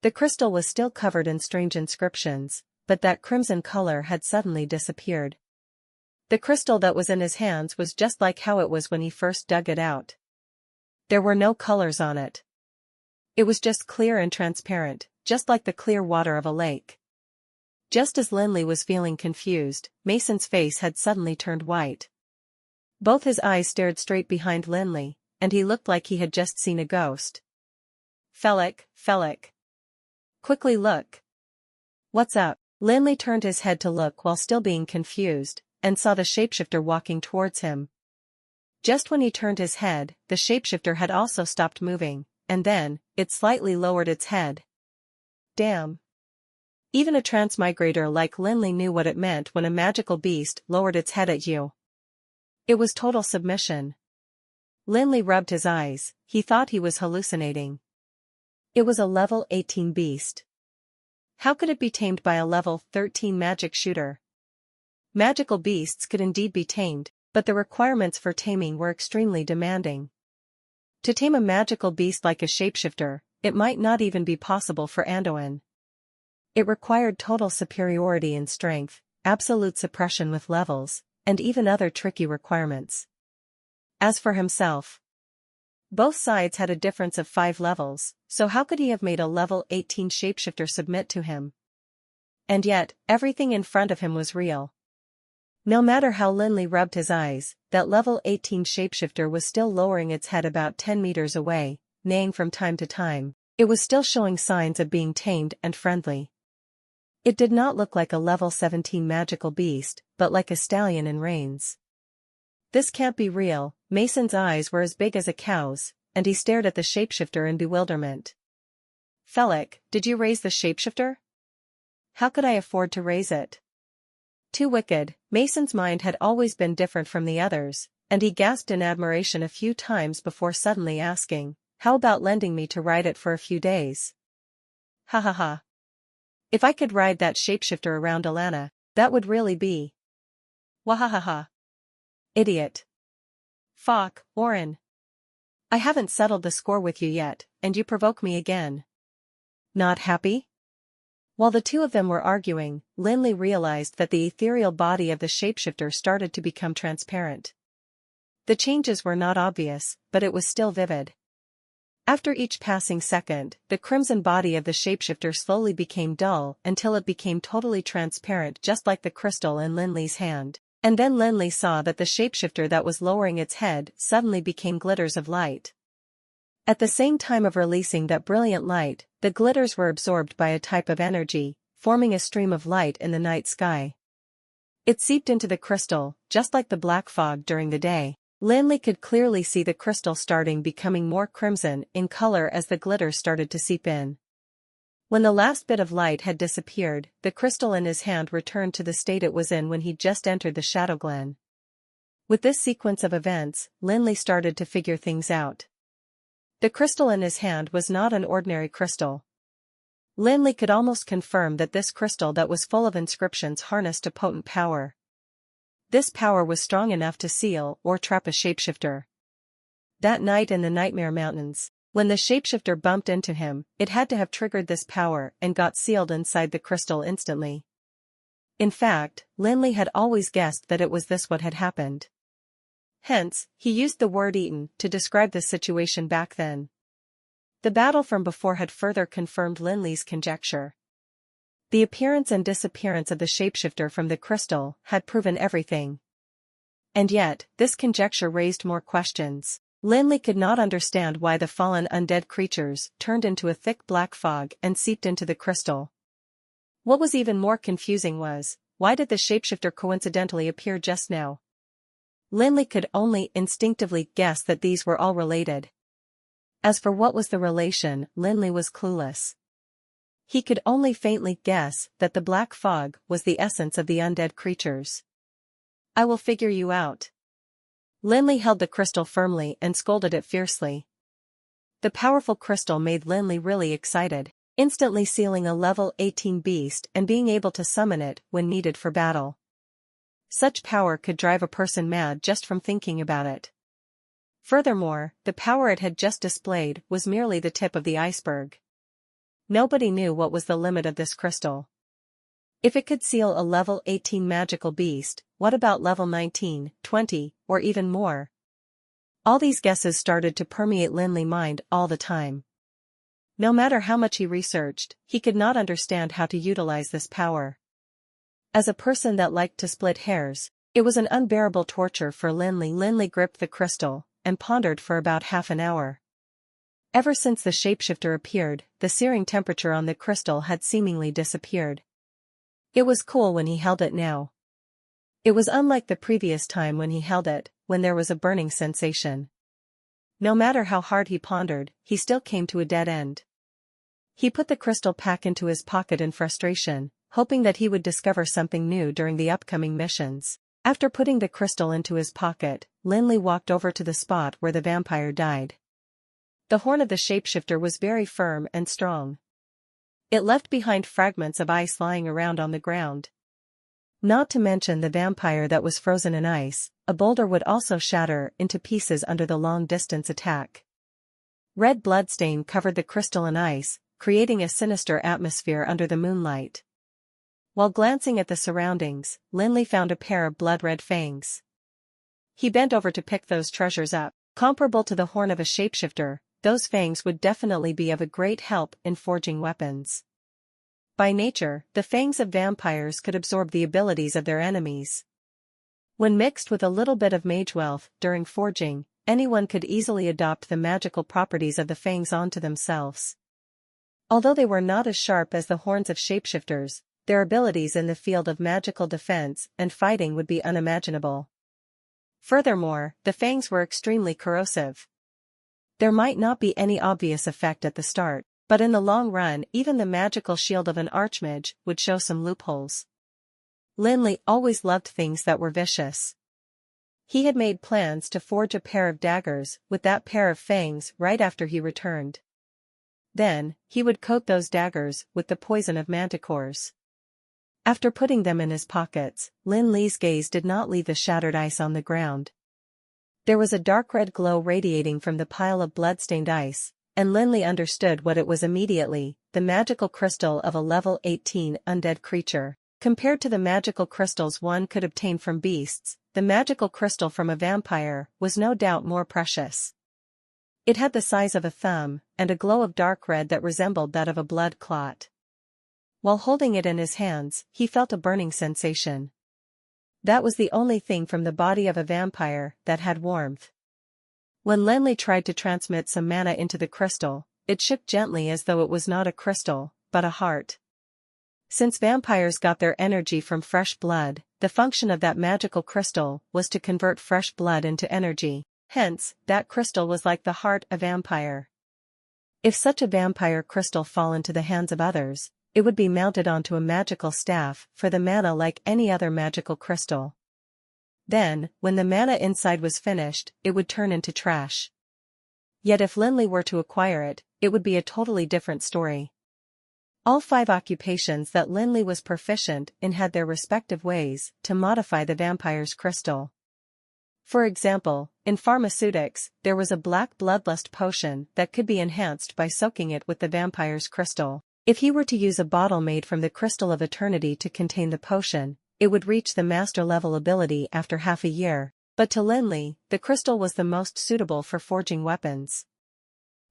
The crystal was still covered in strange inscriptions, but that crimson color had suddenly disappeared. The crystal that was in his hands was just like how it was when he first dug it out. There were no colors on it. It was just clear and transparent, just like the clear water of a lake. Just as Lin Li was feeling confused, Mason's face had suddenly turned white. Both his eyes stared straight behind Lin Li, and he looked like he had just seen a ghost. Felek. Quickly look. What's up? Lin Li turned his head to look while still being confused, and saw the shapeshifter walking towards him. Just when he turned his head, the shapeshifter had also stopped moving, and then, it slightly lowered its head. Damn. Even a transmigrator like Lin Li knew what it meant when a magical beast lowered its head at you. It was total submission. Lin Li rubbed his eyes, he thought he was hallucinating. It was a level 18 beast. How could it be tamed by a level 13 magic shooter? Magical beasts could indeed be tamed, but the requirements for taming were extremely demanding. To tame a magical beast like a shapeshifter, it might not even be possible for Anduin. It required total superiority in strength, absolute suppression with levels, and even other tricky requirements. As for himself, both sides had a difference of 5 levels, so how could he have made a level 18 shapeshifter submit to him? And yet, everything in front of him was real. No matter how Lin Li rubbed his eyes, that level 18 shapeshifter was still lowering its head about 10 meters away, neighing from time to time. It was still showing signs of being tamed and friendly. It did not look like a level 17 magical beast, but like a stallion in reins. This can't be real. Mason's eyes were as big as a cow's, and he stared at the shapeshifter in bewilderment. Felek, did you raise the shapeshifter? How could I afford to raise it? Too wicked. Mason's mind had always been different from the others, and he gasped in admiration a few times before suddenly asking, how about lending me to ride it for a few days? Ha ha ha. If I could ride that shapeshifter around Alana, that would really be. Wahahaha. Idiot. Fuck, Orin. I haven't settled the score with you yet, and you provoke me again. Not happy? While the two of them were arguing, Lin Li realized that the ethereal body of the shapeshifter started to become transparent. The changes were not obvious, but it was still vivid. After each passing second, the crimson body of the shapeshifter slowly became dull until it became totally transparent, just like the crystal in Lin Li's hand. And then Lin Li saw that the shapeshifter that was lowering its head suddenly became glitters of light. At the same time of releasing that brilliant light, the glitters were absorbed by a type of energy, forming a stream of light in the night sky. It seeped into the crystal, just like the black fog during the day. Lin Li could clearly see the crystal starting becoming more crimson in color as the glitter started to seep in. When the last bit of light had disappeared, the crystal in his hand returned to the state it was in when he just entered the Shadow Glen. With this sequence of events, Lin Li started to figure things out. The crystal in his hand was not an ordinary crystal. Lin Li could almost confirm that this crystal that was full of inscriptions harnessed a potent power. This power was strong enough to seal or trap a shapeshifter. That night in the Nightmare Mountains, when the shapeshifter bumped into him, it had to have triggered this power and got sealed inside the crystal instantly. In fact, Lin Li had always guessed that it was this what had happened. Hence, he used the word eaten to describe the situation back then. The battle from before had further confirmed Lin Li's conjecture. The appearance and disappearance of the shapeshifter from the crystal had proven everything. And yet, this conjecture raised more questions. Lin Li could not understand why the fallen undead creatures turned into a thick black fog and seeped into the crystal. What was even more confusing was, why did the shapeshifter coincidentally appear just now? Lin Li could only instinctively guess that these were all related. As for what was the relation, Lin Li was clueless. He could only faintly guess that the black fog was the essence of the undead creatures. I will figure you out. Lin Li held the crystal firmly and scolded it fiercely. The powerful crystal made Lin Li really excited, instantly sealing a level 18 beast and being able to summon it when needed for battle. Such power could drive a person mad just from thinking about it. Furthermore, the power it had just displayed was merely the tip of the iceberg. Nobody knew what was the limit of this crystal. If it could seal a level 18 magical beast, what about level 19, 20, or even more? All these guesses started to permeate Lin Li's mind all the time. No matter how much he researched, he could not understand how to utilize this power. As a person that liked to split hairs, it was an unbearable torture for Lin Li. Lin Li gripped the crystal and pondered for about half an hour. Ever since the shapeshifter appeared, the searing temperature on the crystal had seemingly disappeared. It was cool when he held it now. It was unlike the previous time when he held it, when there was a burning sensation. No matter how hard he pondered, he still came to a dead end. He put the crystal back into his pocket in frustration, hoping that he would discover something new during the upcoming missions. After putting the crystal into his pocket, Lin Li walked over to the spot where the vampire died. The horn of the shapeshifter was very firm and strong. It left behind fragments of ice lying around on the ground. Not to mention the vampire that was frozen in ice, a boulder would also shatter into pieces under the long-distance attack. Red bloodstain covered the crystal in ice, creating a sinister atmosphere under the moonlight. While glancing at the surroundings, Lin Li found a pair of blood-red fangs. He bent over to pick those treasures up. Comparable to the horn of a shapeshifter, those fangs would definitely be of a great help in forging weapons. By nature, the fangs of vampires could absorb the abilities of their enemies. When mixed with a little bit of mage wealth during forging, anyone could easily adopt the magical properties of the fangs onto themselves. Although they were not as sharp as the horns of shapeshifters, their abilities in the field of magical defense and fighting would be unimaginable. Furthermore, the fangs were extremely corrosive. There might not be any obvious effect at the start, but in the long run even the magical shield of an archmage would show some loopholes. Lin Li always loved things that were vicious. He had made plans to forge a pair of daggers with that pair of fangs right after he returned. Then, he would coat those daggers with the poison of manticores. After putting them in his pockets, Lin Li's gaze did not leave the shattered ice on the ground. There was a dark red glow radiating from the pile of blood-stained ice, and Lin Li understood what it was immediately: the magical crystal of a level 18 undead creature. Compared to the magical crystals one could obtain from beasts, the magical crystal from a vampire was no doubt more precious. It had the size of a thumb, and a glow of dark red that resembled that of a blood clot. While holding it in his hands, he felt a burning sensation. That was the only thing from the body of a vampire that had warmth. When Lin Li tried to transmit some mana into the crystal, it shook gently as though it was not a crystal, but a heart. Since vampires got their energy from fresh blood, the function of that magical crystal was to convert fresh blood into energy. Hence, that crystal was like the heart of a vampire. If such a vampire crystal fall into the hands of others, it would be mounted onto a magical staff for the mana like any other magical crystal. Then, when the mana inside was finished, it would turn into trash. Yet if Lin Li were to acquire it, it would be a totally different story. All 5 occupations that Lin Li was proficient in had their respective ways to modify the vampire's crystal. For example, in pharmaceutics, there was a black bloodlust potion that could be enhanced by soaking it with the vampire's crystal. If he were to use a bottle made from the crystal of eternity to contain the potion, it would reach the master-level ability after half a year, but to Lin Li, the crystal was the most suitable for forging weapons.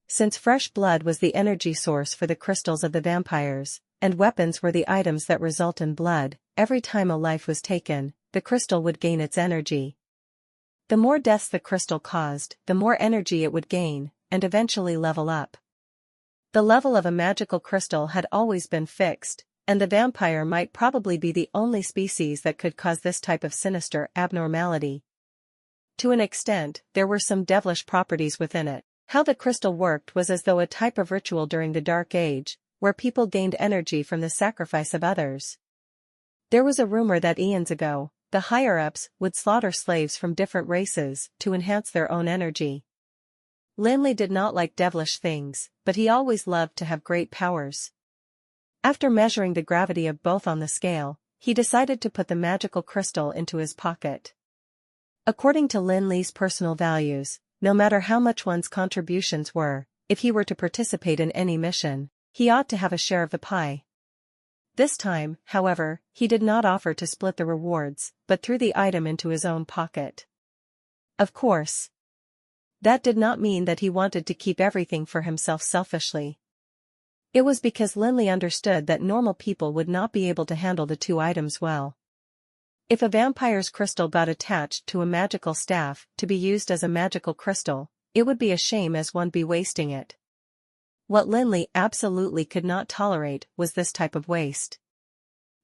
Since fresh blood was the energy source for the crystals of the vampires, and weapons were the items that result in blood, every time a life was taken, the crystal would gain its energy. The more deaths the crystal caused, the more energy it would gain, and eventually level up. The level of a magical crystal had always been fixed, and the vampire might probably be the only species that could cause this type of sinister abnormality. To an extent, there were some devilish properties within it. How the crystal worked was as though a type of ritual during the Dark Age, where people gained energy from the sacrifice of others. There was a rumor that eons ago, the higher-ups would slaughter slaves from different races to enhance their own energy. Lin Li did not like devilish things, but he always loved to have great powers. After measuring the gravity of both on the scale, he decided to put the magical crystal into his pocket. According to Lin Li's personal values, no matter how much one's contributions were, if he were to participate in any mission, he ought to have a share of the pie. This time, however, he did not offer to split the rewards, but threw the item into his own pocket. Of course, that did not mean that he wanted to keep everything for himself selfishly. It was because Lin Li understood that normal people would not be able to handle the two items well. If a vampire's crystal got attached to a magical staff to be used as a magical crystal, it would be a shame as one be wasting it. What Lin Li absolutely could not tolerate was this type of waste.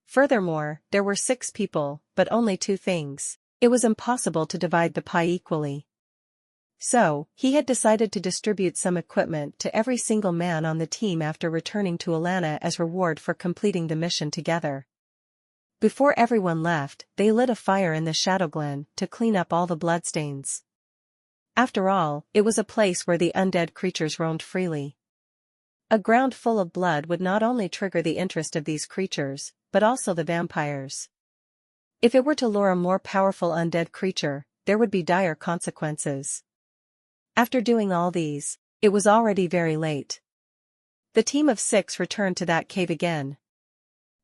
Furthermore, there were 6 people, but only 2 things. It was impossible to divide the pie equally. So, he had decided to distribute some equipment to every single man on the team after returning to Alana as reward for completing the mission together. Before everyone left, they lit a fire in the Shadow Glen to clean up all the bloodstains. After all, it was a place where the undead creatures roamed freely. A ground full of blood would not only trigger the interest of these creatures, but also the vampires. If it were to lure a more powerful undead creature, there would be dire consequences. After doing all these, it was already very late. The team of 6 returned to that cave again.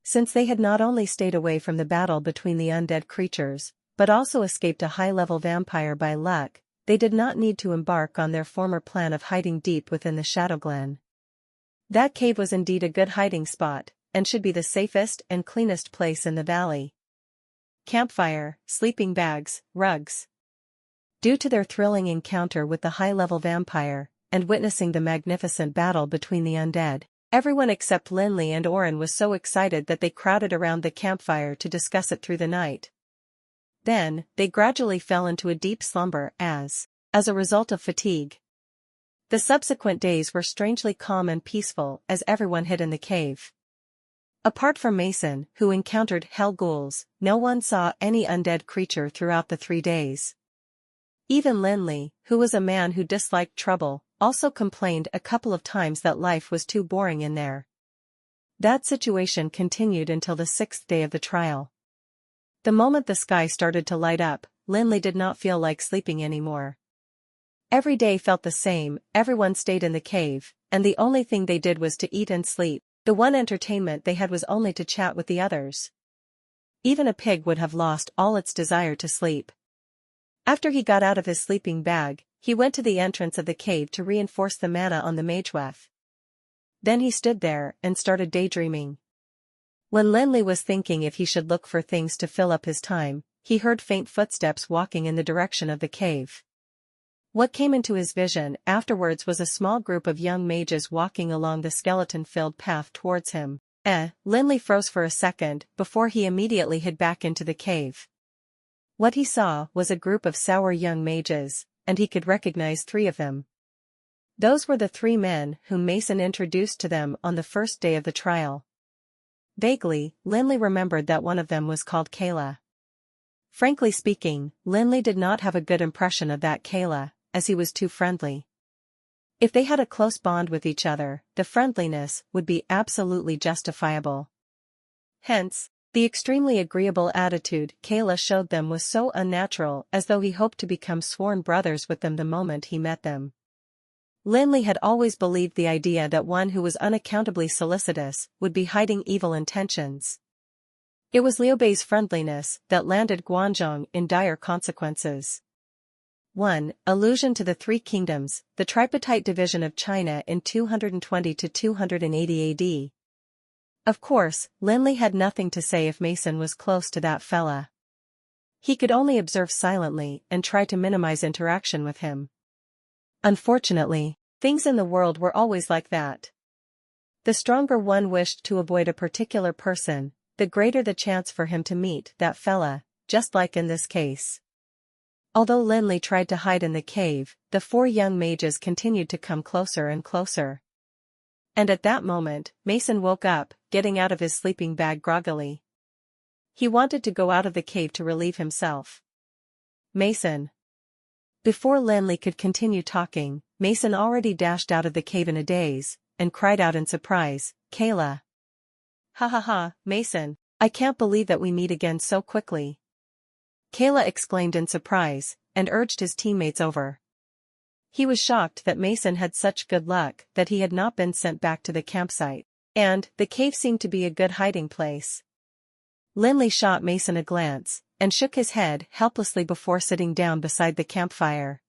Since they had not only stayed away from the battle between the undead creatures, but also escaped a high-level vampire by luck, they did not need to embark on their former plan of hiding deep within the Shadow Glen. That cave was indeed a good hiding spot, and should be the safest and cleanest place in the valley. Campfire, sleeping bags, rugs. Due to their thrilling encounter with the high-level vampire, and witnessing the magnificent battle between the undead, everyone except Lin Li and Oren was so excited that they crowded around the campfire to discuss it through the night. Then, they gradually fell into a deep slumber as a result of fatigue. The subsequent days were strangely calm and peaceful as everyone hid in the cave. Apart from Mason, who encountered hell ghouls, no one saw any undead creature throughout the 3 days. Even Lin Li, who was a man who disliked trouble, also complained a couple of times that life was too boring in there. That situation continued until the 6th day of the trial. The moment the sky started to light up, Lin Li did not feel like sleeping anymore. Every day felt the same, everyone stayed in the cave, and the only thing they did was to eat and sleep. The one entertainment they had was only to chat with the others. Even a pig would have lost all its desire to sleep. After he got out of his sleeping bag, he went to the entrance of the cave to reinforce the mana on the ManhwaRecap. Then he stood there and started daydreaming. When Lin Li was thinking if he should look for things to fill up his time, he heard faint footsteps walking in the direction of the cave. What came into his vision afterwards was a small group of young mages walking along the skeleton-filled path towards him. Lin Li froze for a second before he immediately hid back into the cave. What he saw was a group of sour young mages, and he could recognize 3 of them. Those were the 3 men whom Mason introduced to them on the first day of the trial. Vaguely, Lin Li remembered that one of them was called Kayla. Frankly speaking, Lin Li did not have a good impression of that Kayla, as he was too friendly. If they had a close bond with each other, the friendliness would be absolutely justifiable. Hence, the extremely agreeable attitude Kayla showed them was so unnatural, as though he hoped to become sworn brothers with them the moment he met them. Lin Li had always believed the idea that one who was unaccountably solicitous would be hiding evil intentions. It was Liu Bei's friendliness that landed Guanzhong in dire consequences. 1. Allusion to the 3 kingdoms, the tripartite division of China in 220 to 280 AD. Of course, Lin Li had nothing to say if Mason was close to that fella. He could only observe silently and try to minimize interaction with him. Unfortunately, things in the world were always like that. The stronger one wished to avoid a particular person, the greater the chance for him to meet that fella, just like in this case. Although Lin Li tried to hide in the cave, the 4 young mages continued to come closer and closer. And at that moment, Mason woke up, getting out of his sleeping bag groggily. He wanted to go out of the cave to relieve himself. Mason. Before Lin Li could continue talking, Mason already dashed out of the cave in a daze, and cried out in surprise, "Kayla!" "Ha ha ha, Mason, I can't believe that we meet again so quickly." Kayla exclaimed in surprise, and urged his teammates over. He was shocked that Mason had such good luck that he had not been sent back to the campsite. And the cave seemed to be a good hiding place. Lin Li shot Mason a glance, and shook his head helplessly before sitting down beside the campfire.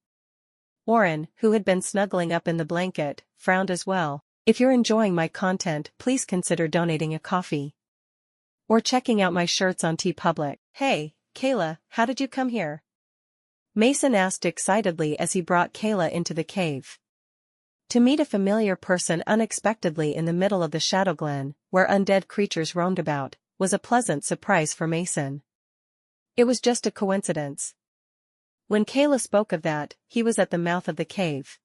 Oren, who had been snuggling up in the blanket, frowned as well. If you're enjoying my content, please consider donating a coffee. Or checking out my shirts on TeePublic. Hey, Kayla, how did you come here? Mason asked excitedly as he brought Kayla into the cave. To meet a familiar person unexpectedly in the middle of the Shadow Glen, where undead creatures roamed about, was a pleasant surprise for Mason. It was just a coincidence. When Kayla spoke of that, he was at the mouth of the cave.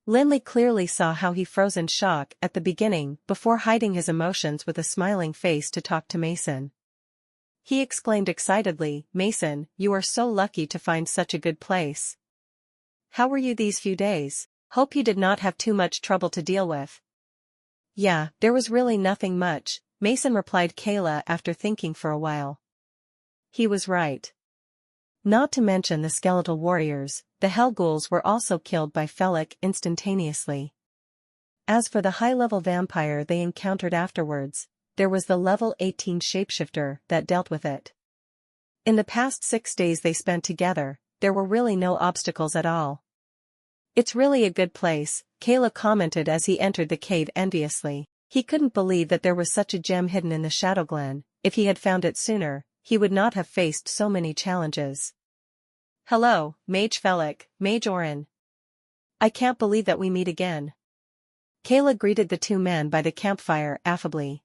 Lin Li clearly saw how he froze in shock at the beginning before hiding his emotions with a smiling face to talk to Mason. He exclaimed excitedly, "Mason, you are so lucky to find such a good place. How were you these few days? Hope you did not have too much trouble to deal with." "Yeah, there was really nothing much," Mason replied Kayla after thinking for a while. He was right. Not to mention the skeletal warriors, the Hellghouls were also killed by Felix instantaneously. As for the high-level vampire they encountered afterwards, there was the level 18 shapeshifter that dealt with it. In the past 6 days they spent together, there were really no obstacles at all. "It's really a good place," Kayla commented as he entered the cave enviously. He couldn't believe that there was such a gem hidden in the Shadow Glen. If he had found it sooner, he would not have faced so many challenges. "Hello, Mage Felix, Mage Oren. I can't believe that we meet again." Kayla greeted the two men by the campfire affably.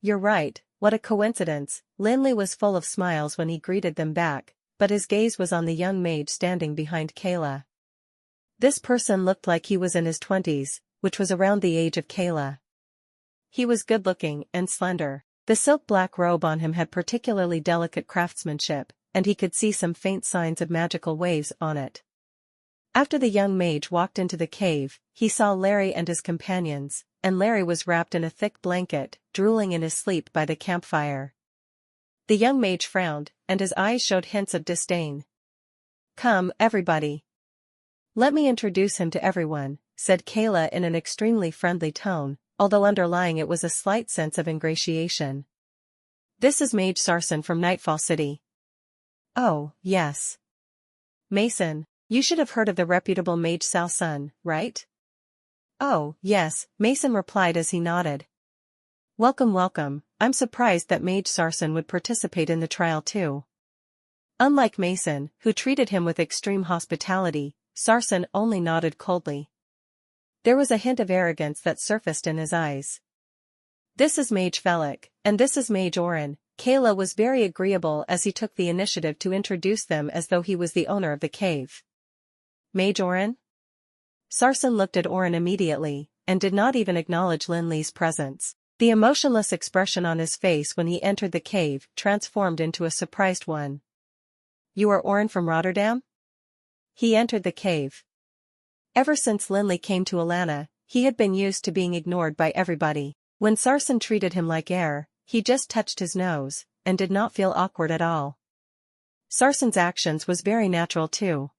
"You're right, what a coincidence." Lin Li was full of smiles when he greeted them back, but his gaze was on the young mage standing behind Kayla. This person looked like he was in his 20s, which was around the age of Kayla. He was good-looking and slender. The silk black robe on him had particularly delicate craftsmanship, and he could see some faint signs of magical waves on it. After the young mage walked into the cave, he saw Larry and his companions, and Larry was wrapped in a thick blanket, drooling in his sleep by the campfire. The young mage frowned, and his eyes showed hints of disdain. "Come, everybody. Let me introduce him to everyone," said Kayla in an extremely friendly tone, although underlying it was a slight sense of ingratiation. "This is Mage Sarson from Nightfall City." "Oh, yes. Mason, you should have heard of the reputable Mage Salsun, right?" "Oh, yes," Mason replied as he nodded. "Welcome, welcome. I'm surprised that Mage Sarson would participate in the trial too." Unlike Mason, who treated him with extreme hospitality, Sarson only nodded coldly. There was a hint of arrogance that surfaced in his eyes. "This is Mage Felix, and this is Mage Oren." Kayla was very agreeable as he took the initiative to introduce them as though he was the owner of the cave. "Mage Oren?" Sarson looked at Oren immediately, and did not even acknowledge Lin Li's presence. The emotionless expression on his face when he entered the cave transformed into a surprised one. "You are Oren from Rotterdam?" He entered the cave. Ever since Lin Li came to Alana, he had been used to being ignored by everybody. When Sarson treated him like air, he just touched his nose, and did not feel awkward at all. Sarson's actions was very natural too.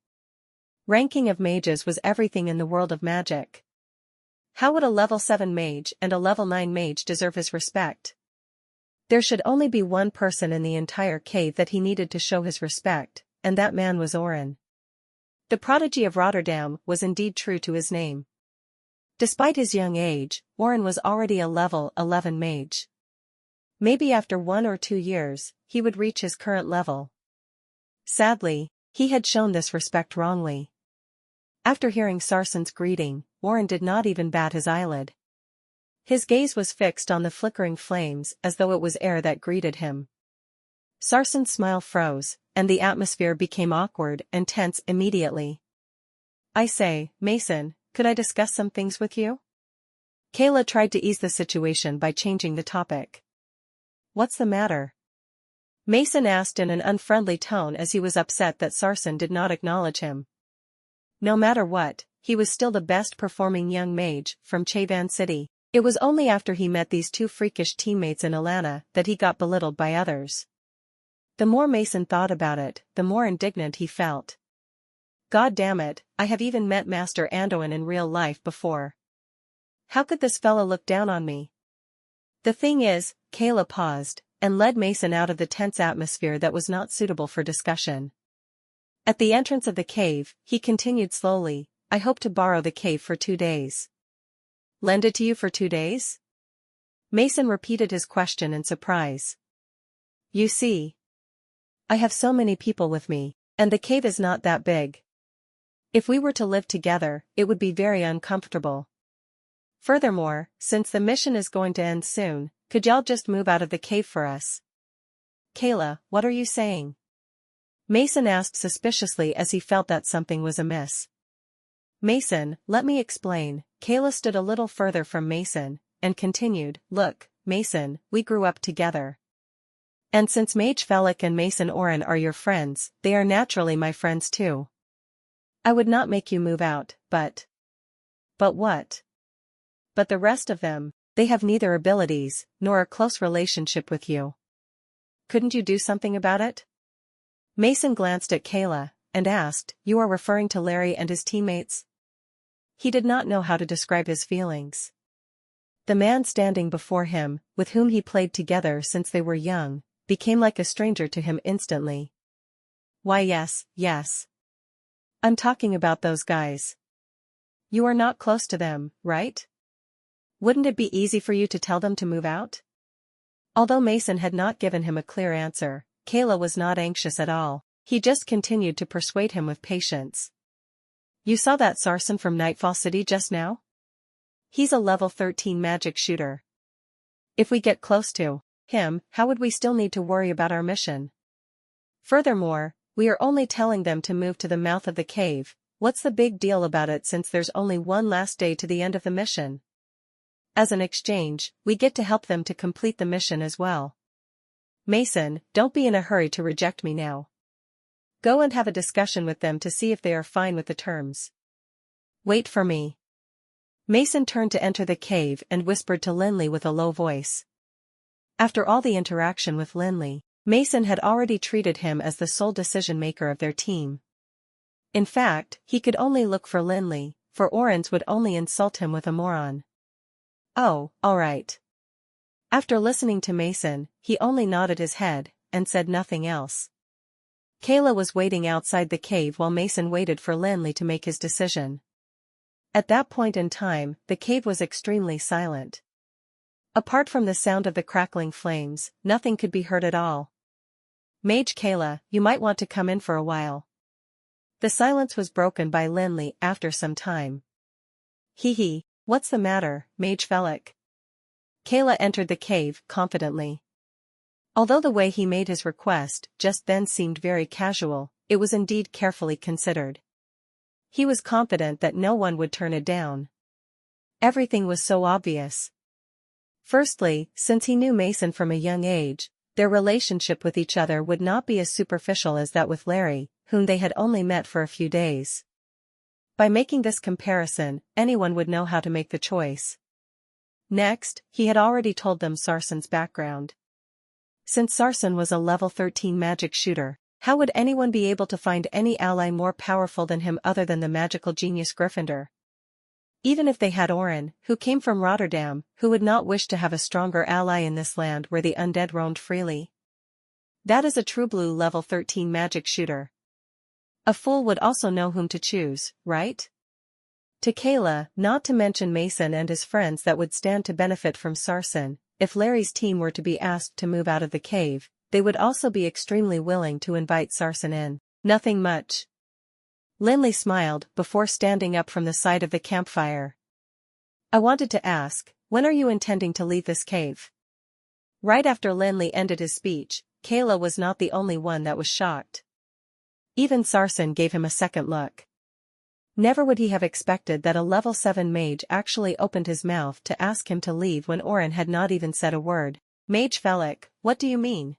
Ranking of mages was everything in the world of magic. How would a level 7 mage and a level 9 mage deserve his respect? There should only be one person in the entire cave that he needed to show his respect, and that man was Oren. The prodigy of Rotterdam was indeed true to his name. Despite his young age, Oren was already a level 11 mage. Maybe after 1 or 2 years, he would reach his current level. Sadly, he had shown this respect wrongly. After hearing Sarson's greeting, Oren did not even bat his eyelid. His gaze was fixed on the flickering flames as though it was air that greeted him. Sarson's smile froze, and the atmosphere became awkward and tense immediately. "I say, Mason, could I discuss some things with you?" Kayla tried to ease the situation by changing the topic. "What's the matter?" Mason asked in an unfriendly tone as he was upset that Sarson did not acknowledge him. No matter what, he was still the best-performing young mage from Chavan City. It was only after he met these two freakish teammates in Alana that he got belittled by others. The more Mason thought about it, the more indignant he felt. God damn it, I have even met Master Andoin in real life before. How could this fella look down on me? The thing is, Kayla paused, and led Mason out of the tense atmosphere that was not suitable for discussion. At the entrance of the cave, he continued slowly, I hope to borrow the cave for 2 days. Lend it to you for 2 days? Mason repeated his question in surprise. You see, I have so many people with me, and the cave is not that big. If we were to live together, it would be very uncomfortable. Furthermore, since the mission is going to end soon, could y'all just move out of the cave for us? Kayla, what are you saying? Mason asked suspiciously as he felt that something was amiss. Mason, let me explain. Kayla stood a little further from Mason, and continued, look, Mason, we grew up together. And since Mage Felix and Mason Oren are your friends, they are naturally my friends too. I would not make you move out, but... But what? But the rest of them, they have neither abilities, nor a close relationship with you. Couldn't you do something about it? Mason glanced at Kayla, and asked, you are referring to Larry and his teammates? He did not know how to describe his feelings. The man standing before him, with whom he played together since they were young, became like a stranger to him instantly. Why yes. I'm talking about those guys. You are not close to them, right? Wouldn't it be easy for you to tell them to move out? Although Mason had not given him a clear answer, Kayla was not anxious at all. He just continued to persuade him with patience. You saw that Sarson from Nightfall City just now? He's a level 13 magic shooter. If we get close to him, how would we still need to worry about our mission? Furthermore, we are only telling them to move to the mouth of the cave. What's the big deal about it since there's only one last day to the end of the mission? As an exchange, we get to help them to complete the mission as well. Mason, don't be in a hurry to reject me now. Go and have a discussion with them to see if they are fine with the terms. Wait for me. Mason turned to enter the cave and whispered to Lin Li with a low voice. After all the interaction with Lin Li, Mason had already treated him as the sole decision-maker of their team. In fact, he could only look for Lin Li, for Orange would only insult him with a moron. Oh, all right. After listening to Mason, he only nodded his head, and said nothing else. Kayla was waiting outside the cave while Mason waited for Lin Li to make his decision. At that point in time, the cave was extremely silent. Apart from the sound of the crackling flames, nothing could be heard at all. Mage Kayla, you might want to come in for a while. The silence was broken by Lin Li after some time. Hee, what's the matter, Mage Felix? Kayla entered the cave confidently. Although the way he made his request just then seemed very casual, it was indeed carefully considered. He was confident that no one would turn it down. Everything was so obvious. Firstly, since he knew Mason from a young age, their relationship with each other would not be as superficial as that with Larry, whom they had only met for a few days. By making this comparison, anyone would know how to make the choice. Next, he had already told them Sarson's background. Since Sarson was a level 13 magic shooter, how would anyone be able to find any ally more powerful than him other than the magical genius Gryffindor? Even if they had Oren, who came from Rotterdam, who would not wish to have a stronger ally in this land where the undead roamed freely? That is a true blue level 13 magic shooter. A fool would also know whom to choose, right? To Kayla, not to mention Mason and his friends that would stand to benefit from Sarson, if Larry's team were to be asked to move out of the cave, they would also be extremely willing to invite Sarson in. Nothing much. Lin Li smiled before standing up from the side of the campfire. I wanted to ask, when are you intending to leave this cave? Right after Lin Li ended his speech, Kayla was not the only one that was shocked. Even Sarson gave him a second look. Never would he have expected that a level 7 mage actually opened his mouth to ask him to leave when Oren had not even said a word. Mage Felix, what do you mean?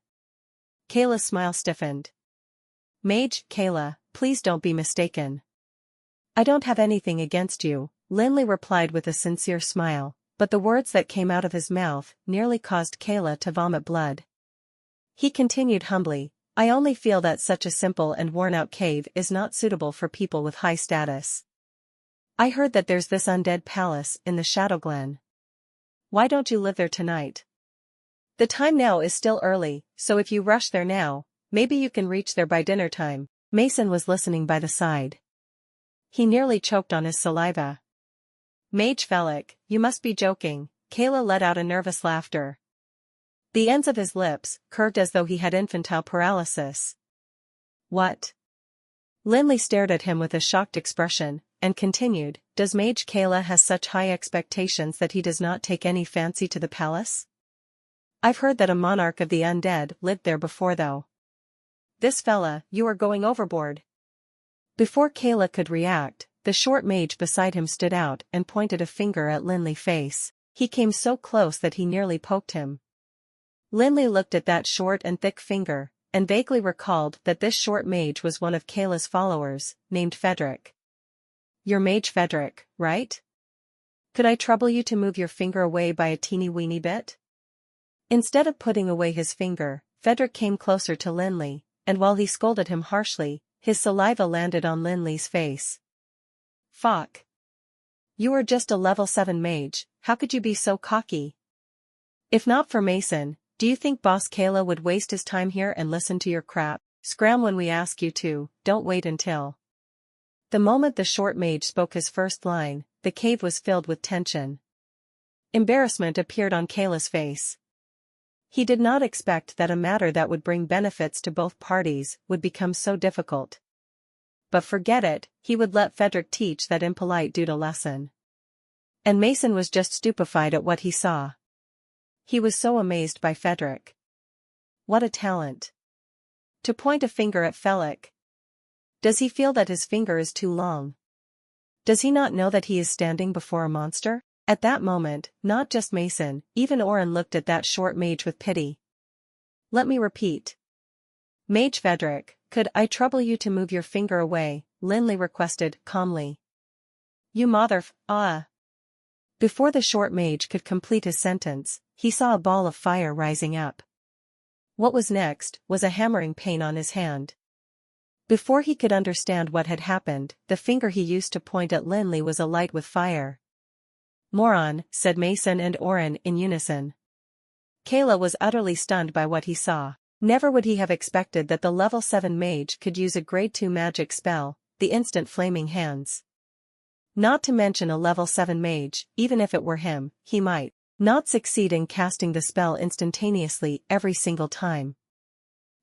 Kayla's smile stiffened. Mage, Kayla, please don't be mistaken. I don't have anything against you, Lin Li replied with a sincere smile, but the words that came out of his mouth nearly caused Kayla to vomit blood. He continued humbly, I only feel that such a simple and worn-out cave is not suitable for people with high status. I heard that there's this undead palace in the Shadow Glen. Why don't you live there tonight? The time now is still early, so if you rush there now, maybe you can reach there by dinner time. Mason was listening by the side. He nearly choked on his saliva. Mage Felix, you must be joking, Kayla let out a nervous laughter. The ends of his lips curved as though he had infantile paralysis. What? Lin Li stared at him with a shocked expression, and continued, does Mage Kayla has such high expectations that he does not take any fancy to the palace? I've heard that a monarch of the undead lived there before though. This fella, you are going overboard. Before Kayla could react, the short mage beside him stood out and pointed a finger at Lin Li's face. He came so close that he nearly poked him. Lin Li looked at that short and thick finger, and vaguely recalled that this short mage was one of Kayla's followers, named Frederick. You're Mage Frederick, right? Could I trouble you to move your finger away by a teeny-weeny bit? Instead of putting away his finger, Frederick came closer to Lin Li, and while he scolded him harshly, his saliva landed on Lin Li's face. Fuck. You are just a level 7 mage, how could you be so cocky? If not for Mason, do you think Boss Kayla would waste his time here and listen to your crap? Scram when we ask you to, don't wait until. The moment the short mage spoke his first line, the cave was filled with tension. Embarrassment appeared on Kayla's face. He did not expect that a matter that would bring benefits to both parties would become so difficult. But forget it, he would let Frederick teach that impolite dude a lesson. And Mason was just stupefied at what he saw. He was so amazed by Frederick. What a talent. To point a finger at Felix. Does he feel that his finger is too long? Does he not know that he is standing before a monster? At that moment, not just Mason, even Oren looked at that short mage with pity. Let me repeat. Mage Frederick, could I trouble you to move your finger away? Lin Li requested, calmly. You Before the short mage could complete his sentence, he saw a ball of fire rising up. What was next was a hammering pain on his hand. Before he could understand what had happened, the finger he used to point at Lin Li was alight with fire. Moron, said Mason and Oren in unison. Kayla was utterly stunned by what he saw. Never would he have expected that the level 7 mage could use a grade 2 magic spell, the instant flaming hands. Not to mention a level 7 mage, even if it were him, he might not succeed in casting the spell instantaneously every single time.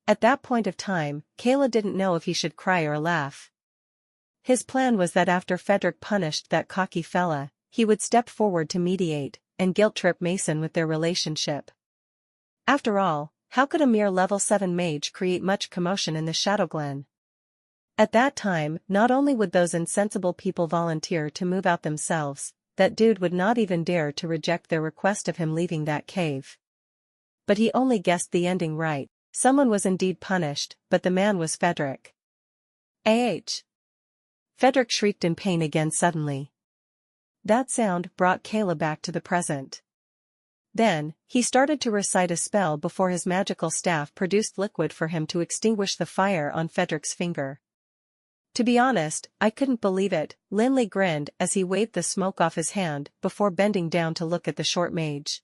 At that point of time, Kayla didn't know if he should cry or laugh. His plan was that after Frederick punished that cocky fella, he would step forward to mediate, and guilt-trip Mason with their relationship. After all, how could a mere level 7 mage create much commotion in the Shadow Glen? At that time, not only would those insensible people volunteer to move out themselves, that dude would not even dare to reject their request of him leaving that cave. But he only guessed the ending right. Someone was indeed punished, but the man was Frederick. Frederick shrieked in pain again suddenly. That sound brought Kayla back to the present. Then, he started to recite a spell before his magical staff produced liquid for him to extinguish the fire on Frederick's finger. To be honest, I couldn't believe it, Lin Li grinned as he waved the smoke off his hand before bending down to look at the short mage.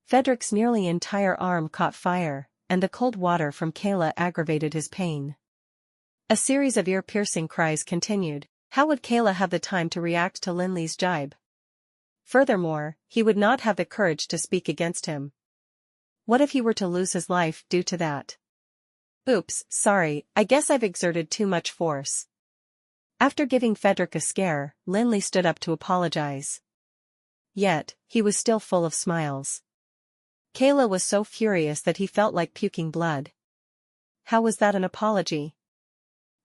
Frederick's nearly entire arm caught fire, and the cold water from Kayla aggravated his pain. A series of ear-piercing cries continued. How would Kayla have the time to react to Lin Li's jibe? Furthermore, he would not have the courage to speak against him. What if he were to lose his life due to that? Oops, sorry, I guess I've exerted too much force. After giving Frederick a scare, Lin Li stood up to apologize. Yet, he was still full of smiles. Kayla was so furious that he felt like puking blood. How was that an apology?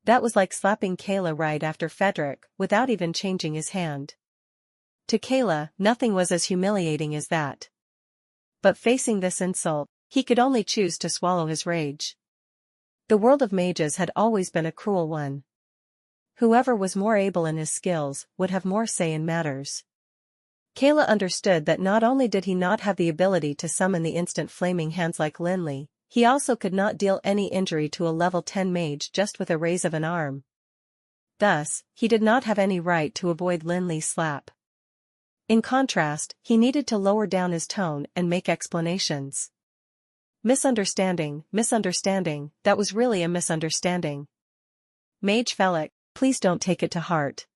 That was like slapping Kayla right after Frederick, without even changing his hand. To Kayla, nothing was as humiliating as that. But facing this insult, he could only choose to swallow his rage. The world of mages had always been a cruel one. Whoever was more able in his skills would have more say in matters. Kayla understood that not only did he not have the ability to summon the instant flaming hands like Lin Li, He also could not deal any injury to a level 10 mage just with a raise of an arm. Thus, he did not have any right to avoid Lin Li's slap. In contrast, he needed to lower down his tone and make explanations. Misunderstanding, that was really a misunderstanding. Mage Felix, please don't take it to heart.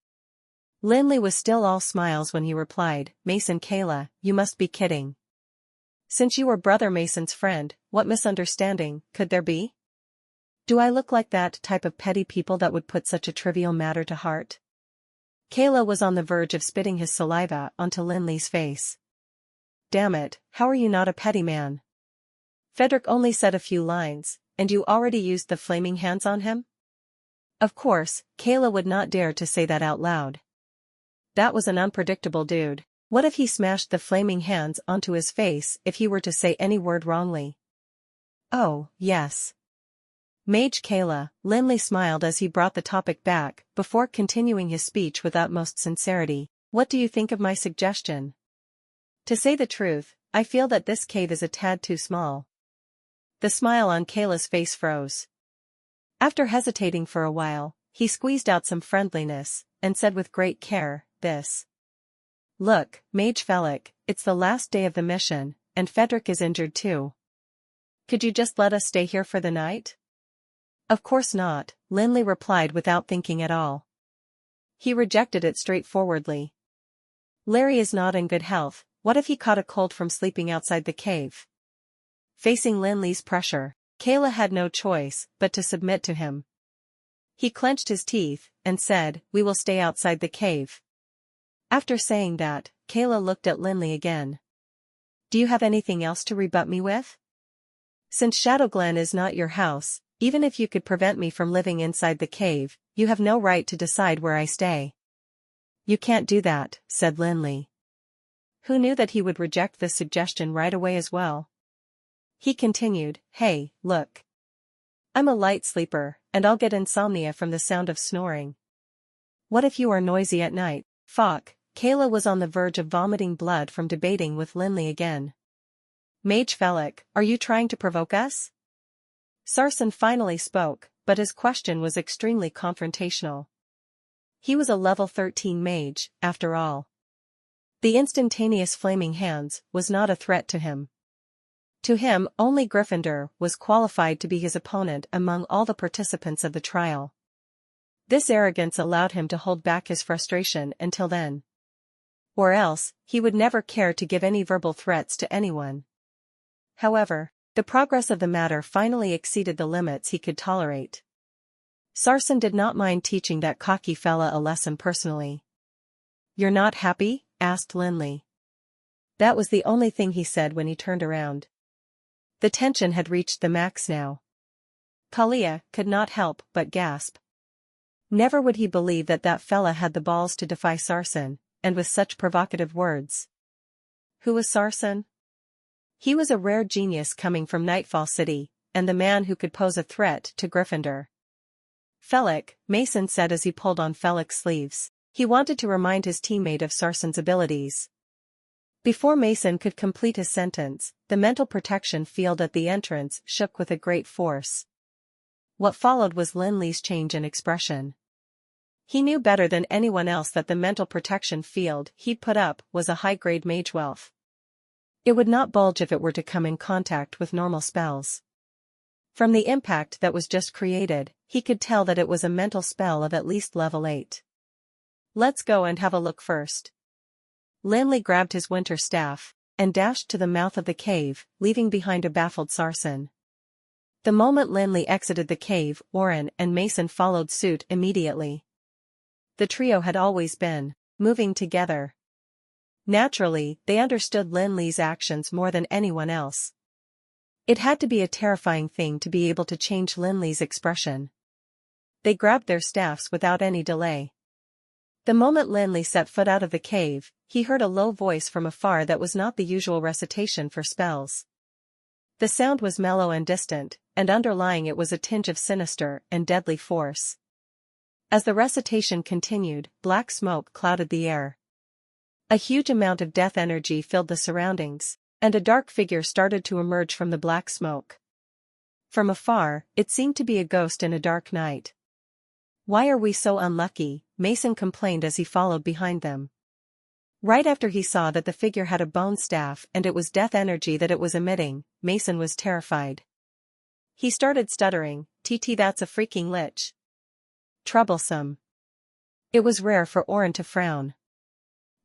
Lin Li was still all smiles when he replied, Mason Kayla, you must be kidding. Since you were Brother Mason's friend, what misunderstanding could there be? Do I look like that type of petty people that would put such a trivial matter to heart? Kayla was on the verge of spitting his saliva onto Lin Li's face. Damn it, how are you not a petty man? Frederick only said a few lines, and you already used the flaming hands on him? Of course, Kayla would not dare to say that out loud. That was an unpredictable dude. What if he smashed the flaming hands onto his face if he were to say any word wrongly? Oh, yes. Mage Kayla, Lin Li smiled as he brought the topic back, before continuing his speech with utmost sincerity. What do you think of my suggestion? To say the truth, I feel that this cave is a tad too small. The smile on Kayla's face froze. After hesitating for a while, he squeezed out some friendliness, and said with great care, this. Look, Mage Felix, it's the last day of the mission, and Frederick is injured too. Could you just let us stay here for the night? Of course not, Lin Li replied without thinking at all. He rejected it straightforwardly. Larry is not in good health, what if he caught a cold from sleeping outside the cave? Facing Lin Li's pressure, Kayla had no choice but to submit to him. He clenched his teeth, and said, we will stay outside the cave. After saying that, Kayla looked at Lin Li again. Do you have anything else to rebut me with? Since Shadowglen is not your house, even if you could prevent me from living inside the cave, you have no right to decide where I stay. You can't do that, said Lin Li. Who knew that he would reject this suggestion right away as well? He continued, hey, look. I'm a light sleeper, and I'll get insomnia from the sound of snoring. What if you are noisy at night? Fuck, Kayla was on the verge of vomiting blood from debating with Lin Li again. Mage Felix, are you trying to provoke us? Sarsen finally spoke, but his question was extremely confrontational. He was a level 13 mage, after all. The instantaneous flaming hands was not a threat to him. To him, only Gryffindor was qualified to be his opponent among all the participants of the trial. This arrogance allowed him to hold back his frustration until then. Or else, he would never care to give any verbal threats to anyone. However, the progress of the matter finally exceeded the limits he could tolerate. Sarsen did not mind teaching that cocky fella a lesson personally. You're not happy? Asked Lin Li. That was the only thing he said when he turned around. The tension had reached the max now. Kalia could not help but gasp. Never would he believe that that fella had the balls to defy Sarsen, and with such provocative words. Who was Sarsen? He was a rare genius coming from Nightfall City, and the man who could pose a threat to Gryffindor. Felix, Mason said as he pulled on Felix's sleeves. He wanted to remind his teammate of Sarsen's abilities. Before Mason could complete his sentence, the mental protection field at the entrance shook with a great force. What followed was Lin Li's change in expression. He knew better than anyone else that the mental protection field he'd put up was a high-grade mage wealth. It would not bulge if it were to come in contact with normal spells. From the impact that was just created, he could tell that it was a mental spell of at least level 8. Let's go and have a look first. Lin Li grabbed his winter staff, and dashed to the mouth of the cave, leaving behind a baffled Sarsen. The moment Lin Li exited the cave, Oren and Mason followed suit immediately. The trio had always been moving together. Naturally, they understood Lin Li's actions more than anyone else. It had to be a terrifying thing to be able to change Lin Li's expression. They grabbed their staffs without any delay. The moment Lin Li set foot out of the cave, he heard a low voice from afar that was not the usual recitation for spells. The sound was mellow and distant, and underlying it was a tinge of sinister and deadly force. As the recitation continued, black smoke clouded the air. A huge amount of death energy filled the surroundings, and a dark figure started to emerge from the black smoke. From afar, it seemed to be a ghost in a dark night. "Why are we so unlucky?" Mason complained as he followed behind them. Right after he saw that the figure had a bone staff and it was death energy that it was emitting, Mason was terrified. He started stuttering, "TT, that's a freaking lich. Troublesome." It was rare for Oren to frown.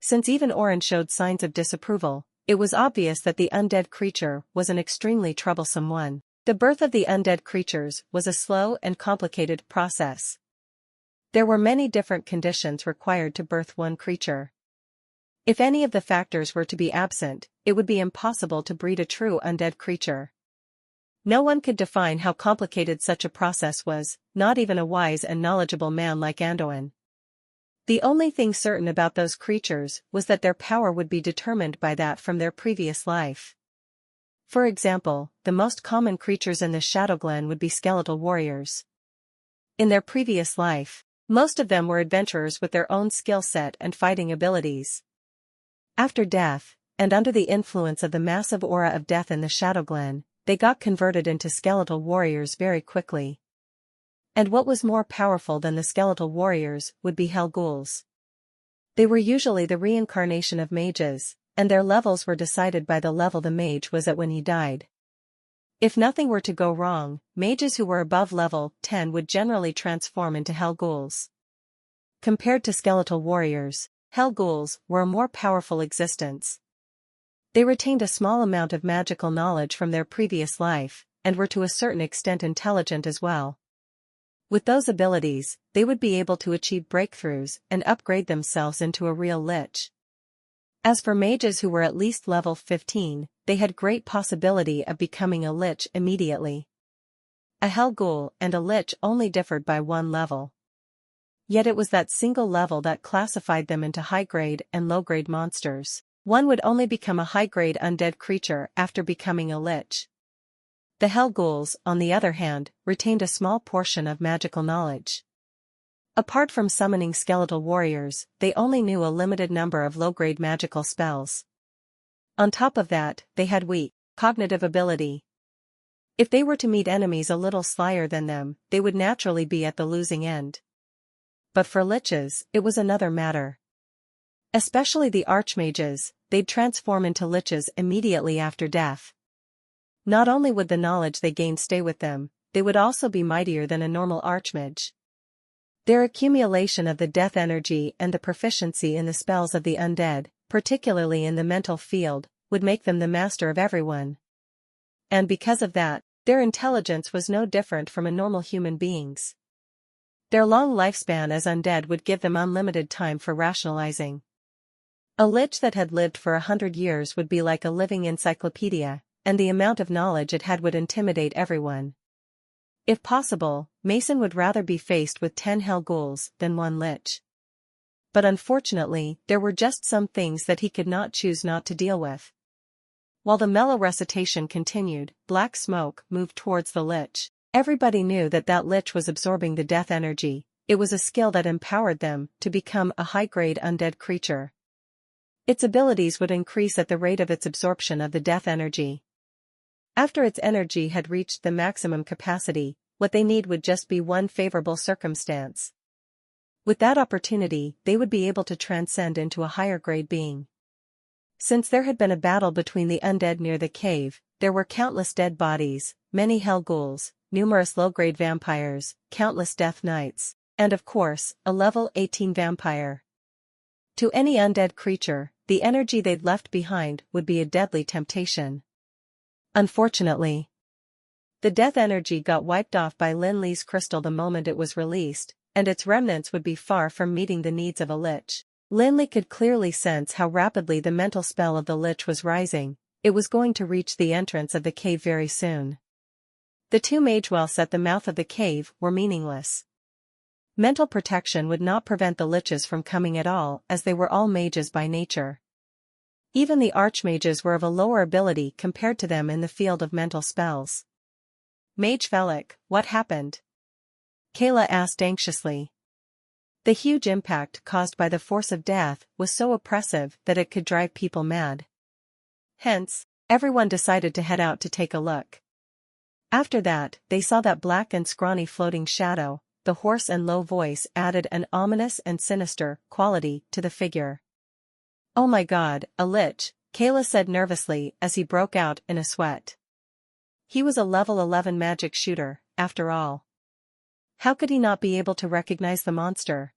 Since even Oren showed signs of disapproval, it was obvious that the undead creature was an extremely troublesome one. The birth of the undead creatures was a slow and complicated process. There were many different conditions required to birth one creature. If any of the factors were to be absent, it would be impossible to breed a true undead creature. No one could define how complicated such a process was, not even a wise and knowledgeable man like Andoin. The only thing certain about those creatures was that their power would be determined by that from their previous life. For example, the most common creatures in the Shadowglen would be skeletal warriors. In their previous life, most of them were adventurers with their own skill set and fighting abilities. After death, and under the influence of the massive aura of death in the Shadowglen, they got converted into skeletal warriors very quickly. And what was more powerful than the skeletal warriors would be hell ghouls. They were usually the reincarnation of mages, and their levels were decided by the level the mage was at when he died. If nothing were to go wrong, mages who were above level 10 would generally transform into hell ghouls. Compared to skeletal warriors, hell ghouls were a more powerful existence. They retained a small amount of magical knowledge from their previous life, and were to a certain extent intelligent as well. With those abilities, they would be able to achieve breakthroughs and upgrade themselves into a real lich. As for mages who were at least level 15, they had great possibility of becoming a lich immediately. A hell ghoul and a lich only differed by one level. Yet it was that single level that classified them into high-grade and low-grade monsters. One would only become a high-grade undead creature after becoming a lich. The hell ghouls, on the other hand, retained a small portion of magical knowledge. Apart from summoning skeletal warriors, they only knew a limited number of low-grade magical spells. On top of that, they had weak cognitive ability. If they were to meet enemies a little slyer than them, they would naturally be at the losing end. But for liches, it was another matter. Especially the archmages, they'd transform into liches immediately after death. Not only would the knowledge they gained stay with them, they would also be mightier than a normal archmage. Their accumulation of the death energy and the proficiency in the spells of the undead, particularly in the mental field, would make them the master of everyone. And because of that, their intelligence was no different from a normal human being's. Their long lifespan as undead would give them unlimited time for rationalizing. A lich that had lived for 100 years would be like a living encyclopedia, and the amount of knowledge it had would intimidate everyone. If possible, Mason would rather be faced with 10 hell ghouls than one lich. But unfortunately, there were just some things that he could not choose not to deal with. While the mellow recitation continued, black smoke moved towards the lich. Everybody knew that that lich was absorbing the death energy. It was a skill that empowered them to become a high-grade undead creature. Its abilities would increase at the rate of its absorption of the death energy. After its energy had reached the maximum capacity, what they need would just be one favorable circumstance. With that opportunity, they would be able to transcend into a higher-grade being. Since there had been a battle between the undead near the cave, there were countless dead bodies, many hell ghouls, numerous low-grade vampires, countless death knights, and of course, a level 18 vampire. To any undead creature, the energy they'd left behind would be a deadly temptation. Unfortunately, the death energy got wiped off by Lin Li's crystal the moment it was released, and its remnants would be far from meeting the needs of a lich. Lin Li could clearly sense how rapidly the mental spell of the lich was rising. It was going to reach the entrance of the cave very soon. The two mage wells at the mouth of the cave were meaningless. Mental protection would not prevent the liches from coming at all, as they were all mages by nature. Even the archmages were of a lower ability compared to them in the field of mental spells. "Mage Felix, what happened?" Kayla asked anxiously. The huge impact caused by the force of death was so oppressive that it could drive people mad. Hence, everyone decided to head out to take a look. After that, they saw that black and scrawny floating shadow. The hoarse and low voice added an ominous and sinister quality to the figure. "Oh my God, a lich," Kayla said nervously as he broke out in a sweat. He was a level 11 magic shooter, after all. How could he not be able to recognize the monster?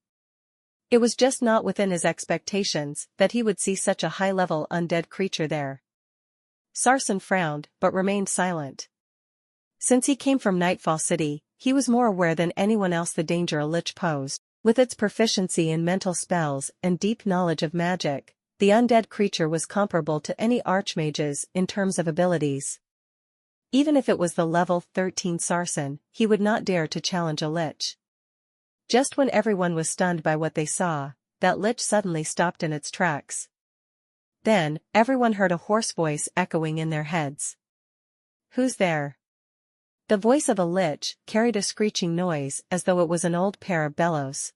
It was just not within his expectations that he would see such a high-level undead creature there. Sarsen frowned, but remained silent. Since he came from Nightfall City, he was more aware than anyone else the danger a lich posed. With its proficiency in mental spells and deep knowledge of magic, the undead creature was comparable to any archmages in terms of abilities. Even if it was the level 13 Sarsen, he would not dare to challenge a lich. Just when everyone was stunned by what they saw, that lich suddenly stopped in its tracks. Then, everyone heard a hoarse voice echoing in their heads. "Who's there?" The voice of a lich carried a screeching noise as though it was an old pair of bellows.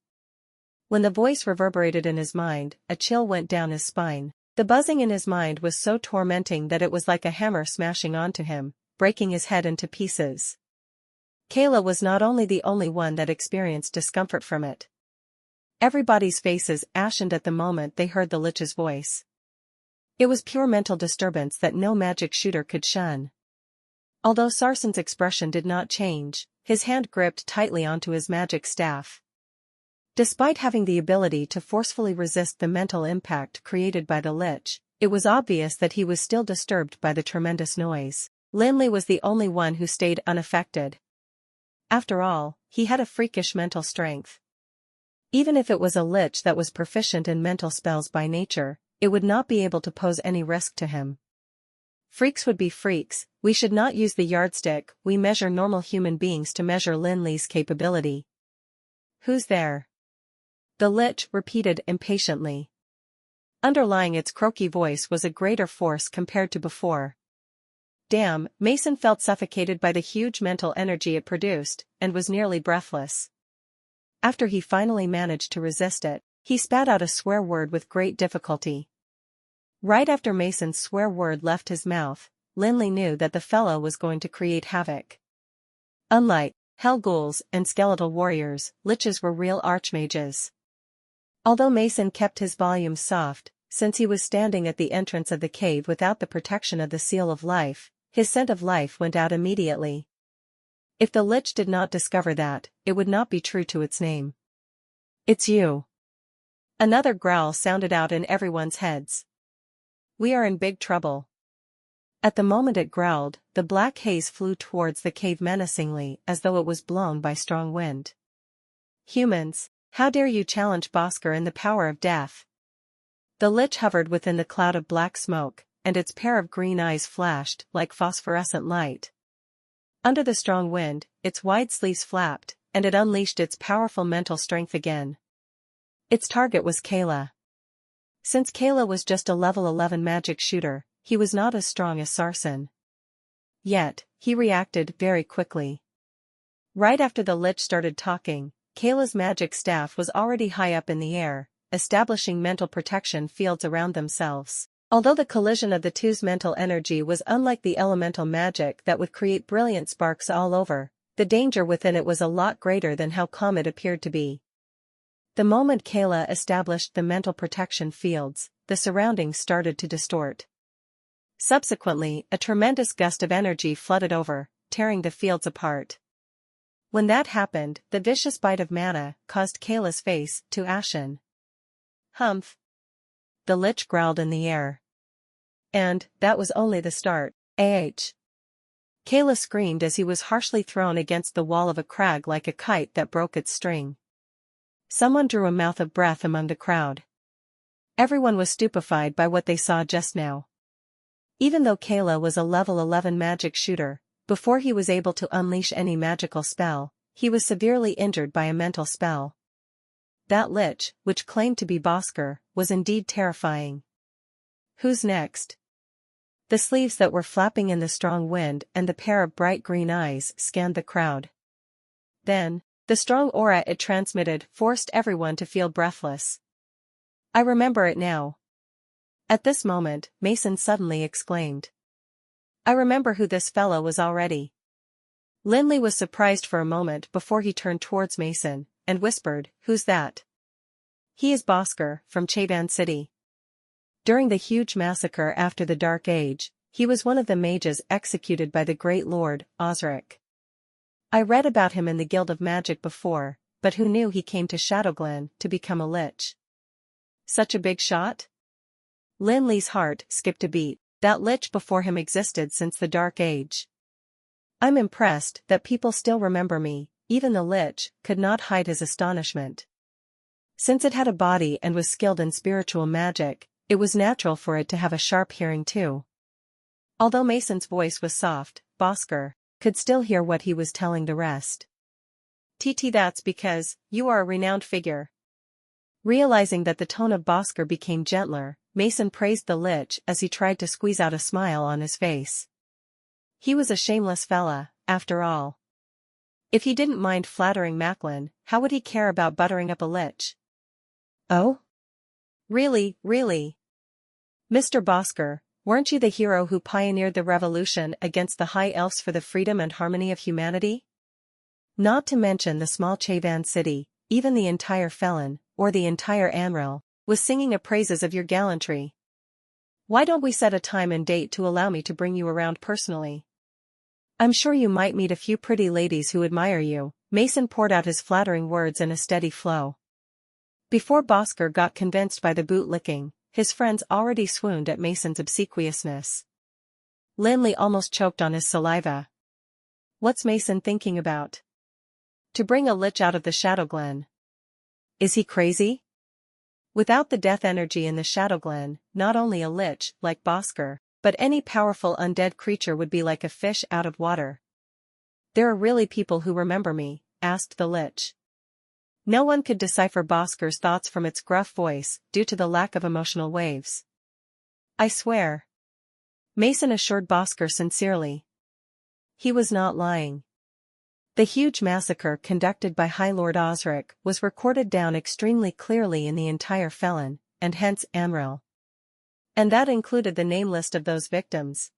When the voice reverberated in his mind, a chill went down his spine. The buzzing in his mind was so tormenting that it was like a hammer smashing onto him, breaking his head into pieces. Kayla was not the only one that experienced discomfort from it. Everybody's faces ashened at the moment they heard the lich's voice. It was pure mental disturbance that no magic shooter could shun. Although Sarsen's expression did not change, his hand gripped tightly onto his magic staff. Despite having the ability to forcefully resist the mental impact created by the lich, it was obvious that he was still disturbed by the tremendous noise. Lin Li was the only one who stayed unaffected. After all, he had a freakish mental strength. Even if it was a lich that was proficient in mental spells by nature, it would not be able to pose any risk to him. Freaks would be freaks. We should not use the yardstick we measure normal human beings to measure Lin Li's capability. "Who's there?" the lich repeated impatiently. Underlying its croaky voice was a greater force compared to before. Damn, Mason felt suffocated by the huge mental energy it produced, and was nearly breathless. After he finally managed to resist it, he spat out a swear word with great difficulty. Right after Mason's swear word left his mouth, Lin Li knew that the fellow was going to create havoc. Unlike hell ghouls and skeletal warriors, liches were real archmages. Although Mason kept his volume soft, since he was standing at the entrance of the cave without the protection of the seal of life, his scent of life went out immediately. If the lich did not discover that, it would not be true to its name. "It's you." Another growl sounded out in everyone's heads. "We are in big trouble." At the moment it growled, the black haze flew towards the cave menacingly as though it was blown by strong wind. "Humans, how dare you challenge Bhaskar in the power of death?" The lich hovered within the cloud of black smoke, and its pair of green eyes flashed like phosphorescent light. Under the strong wind, its wide sleeves flapped, and it unleashed its powerful mental strength again. Its target was Kayla. Since Kayla was just a level 11 magic shooter, he was not as strong as Sarsen. Yet, he reacted very quickly. Right after the lich started talking, Kayla's magic staff was already high up in the air, establishing mental protection fields around themselves. Although the collision of the two's mental energy was unlike the elemental magic that would create brilliant sparks all over, the danger within it was a lot greater than how calm it appeared to be. The moment Kayla established the mental protection fields, the surroundings started to distort. Subsequently, a tremendous gust of energy flooded over, tearing the fields apart. When that happened, the vicious bite of mana caused Kayla's face to ashen. "Humph!" the lich growled in the air. And that was only the start. Kayla screamed as he was harshly thrown against the wall of a crag like a kite that broke its string. Someone drew a mouth of breath among the crowd. Everyone was stupefied by what they saw just now. Even though Kayla was a level 11 magic shooter, before he was able to unleash any magical spell, he was severely injured by a mental spell. That lich, which claimed to be Bhaskar, was indeed terrifying. "Who's next?" The sleeves that were flapping in the strong wind and the pair of bright green eyes scanned the crowd. Then, the strong aura it transmitted forced everyone to feel breathless. "I remember it now." At this moment, Mason suddenly exclaimed. "I remember who this fellow was already." Lin Li was surprised for a moment before he turned towards Mason, and whispered, "Who's that?" "He is Bhaskar, from Chavan City. During the huge massacre after the Dark Age, he was one of the mages executed by the great lord, Osric. I read about him in the Guild of Magic before, but who knew he came to Shadowglen to become a lich? Such a big shot?" Lin Li's heart skipped a beat. That lich before him existed since the Dark Age. "I'm impressed that people still remember me." Even the lich could not hide his astonishment. Since it had a body and was skilled in spiritual magic, it was natural for it to have a sharp hearing too. Although Mason's voice was soft, Bhaskar could still hear what he was telling the rest. That's because you are a renowned figure." Realizing that the tone of Bhaskar became gentler, Mason praised the lich as he tried to squeeze out a smile on his face. He was a shameless fella, after all. If he didn't mind flattering Macklin, how would he care about buttering up a lich? "Oh? Really, really? Mr. Bhaskar, weren't you the hero who pioneered the revolution against the High Elves for the freedom and harmony of humanity? Not to mention the small Chavan city, even the entire Felon, or the entire Amril, was singing the praises of your gallantry. Why don't we set a time and date to allow me to bring you around personally? I'm sure you might meet a few pretty ladies who admire you." Mason poured out his flattering words in a steady flow. Before Bhaskar got convinced by the boot-licking, his friends already swooned at Mason's obsequiousness. Lin Li almost choked on his saliva. What's Mason thinking about? To bring a lich out of the Shadowglen? Is he crazy? Without the death energy in the Shadowglen, not only a lich, like Bhaskar, but any powerful undead creature would be like a fish out of water. "There are really people who remember me?" asked the lich. No one could decipher Bhaskar's thoughts from its gruff voice, due to the lack of emotional waves. "I swear." Mason assured Bhaskar sincerely. He was not lying. The huge massacre conducted by High Lord Osric was recorded down extremely clearly in the entire Felon, and hence Amril. And that included the name list of those victims.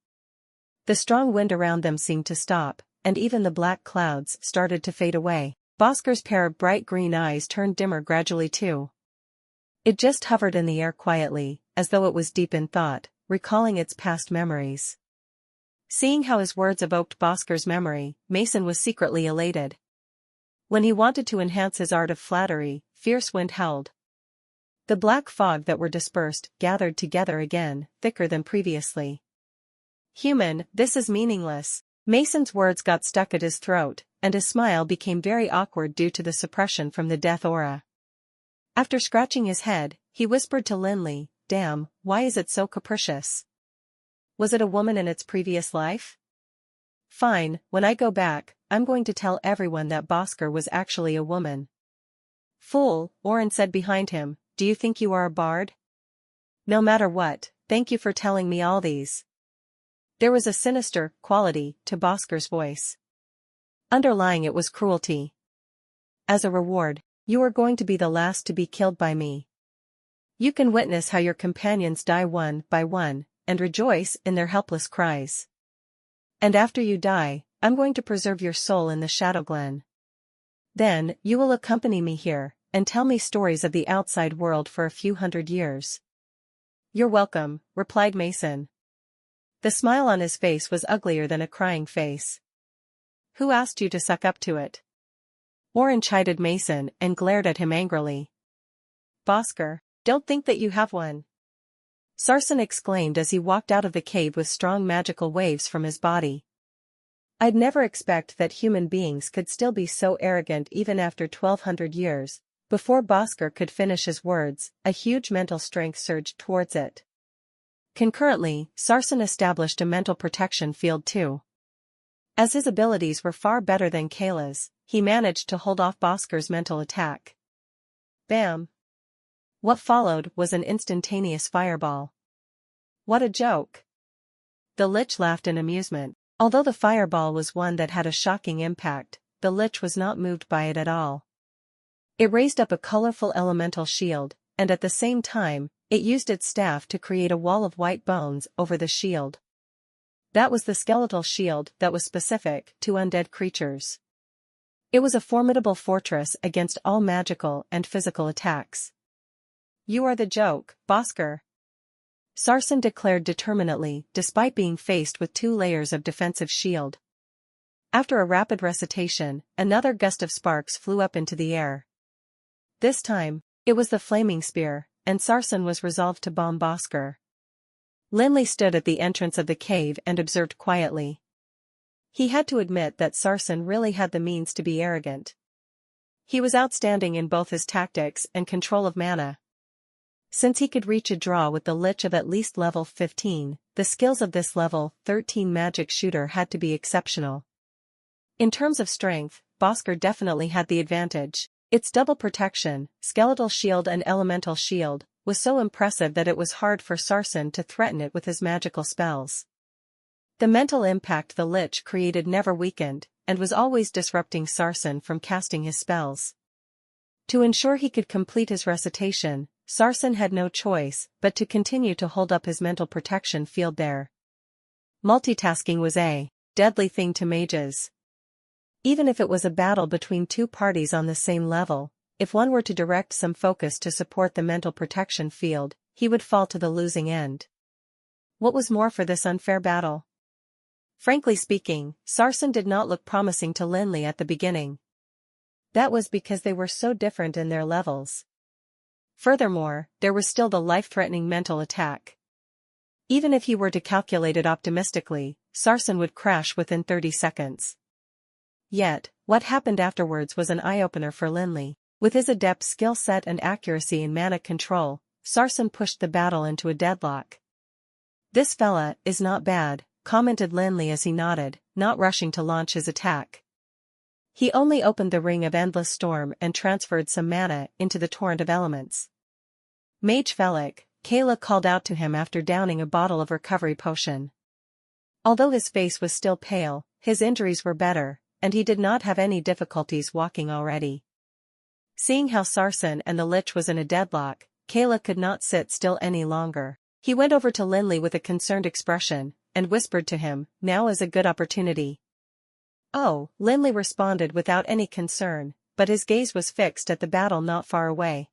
The strong wind around them seemed to stop, and even the black clouds started to fade away. Bhaskar's pair of bright green eyes turned dimmer gradually too. It just hovered in the air quietly, as though it was deep in thought, recalling its past memories. Seeing how his words evoked Bhaskar's memory, Mason was secretly elated. When he wanted to enhance his art of flattery, fierce wind howled. The black fog that were dispersed gathered together again, thicker than previously. "Human, this is meaningless." Mason's words got stuck at his throat, and his smile became very awkward due to the suppression from the death aura. After scratching his head, he whispered to Lin Li, "Damn, why is it so capricious? Was it a woman in its previous life? Fine, when I go back, I'm going to tell everyone that Bhaskar was actually a woman." "Fool," Oren said behind him, "do you think you are a bard?" "No matter what, thank you for telling me all these." There was a sinister quality to Bhaskar's voice. Underlying it was cruelty. "As a reward, you are going to be the last to be killed by me. You can witness how your companions die one by one, and rejoice in their helpless cries. And after you die, I'm going to preserve your soul in the Shadowglen. Then, you will accompany me here, and tell me stories of the outside world for a few hundred years." "You're welcome," replied Mason. The smile on his face was uglier than a crying face. "Who asked you to suck up to it?" Oren chided Mason and glared at him angrily. "Bhaskar, don't think that you have one," Sarsen exclaimed as he walked out of the cave with strong magical waves from his body. "I'd never expect that human beings could still be so arrogant even after 1200 years." Before Bhaskar could finish his words, a huge mental strength surged towards it. Concurrently, Sarsen established a mental protection field too. As his abilities were far better than Kayla's, he managed to hold off Bhaskar's mental attack. Bam! What followed was an instantaneous fireball. "What a joke!" The lich laughed in amusement. Although the fireball was one that had a shocking impact, the lich was not moved by it at all. It raised up a colorful elemental shield, and at the same time, it used its staff to create a wall of white bones over the shield. That was the skeletal shield that was specific to undead creatures. It was a formidable fortress against all magical and physical attacks. "You are the joke, Bhaskar," Sarsen declared determinedly, despite being faced with 2 layers of defensive shield. After a rapid recitation, another gust of sparks flew up into the air. This time, it was the flaming spear, and Sarsen was resolved to bomb Bhaskar. Lin Li stood at the entrance of the cave and observed quietly. He had to admit that Sarsen really had the means to be arrogant. He was outstanding in both his tactics and control of mana. Since he could reach a draw with the Lich of at least level 15, the skills of this level 13 magic shooter had to be exceptional. In terms of strength, Bhaskar definitely had the advantage. Its double protection, skeletal shield and elemental shield, was so impressive that it was hard for Sarsen to threaten it with his magical spells. The mental impact the Lich created never weakened, and was always disrupting Sarsen from casting his spells. To ensure he could complete his recitation, Sarsen had no choice but to continue to hold up his mental protection field there. Multitasking was a deadly thing to mages. Even if it was a battle between 2 parties on the same level, if one were to direct some focus to support the mental protection field, he would fall to the losing end. What was more for this unfair battle? Frankly speaking, Sarsen did not look promising to Lin Li at the beginning. That was because they were so different in their levels. Furthermore, there was still the life-threatening mental attack. Even if he were to calculate it optimistically, Sarsen would crash within 30 seconds. Yet, what happened afterwards was an eye-opener for Lin Li. With his adept skill set and accuracy in mana control, Sarsen pushed the battle into a deadlock. "This fella is not bad," commented Lin Li as he nodded, not rushing to launch his attack. He only opened the Ring of Endless Storm and transferred some mana into the Torrent of Elements. "Mage Felik," Kayla called out to him after downing a bottle of recovery potion. Although his face was still pale, his injuries were better, and he did not have any difficulties walking already. Seeing how Sarsen and the Lich was in a deadlock, Kayla could not sit still any longer. He went over to Lin Li with a concerned expression, and whispered to him, "Now is a good opportunity." "Oh," Lin Li responded without any concern, but his gaze was fixed at the battle not far away.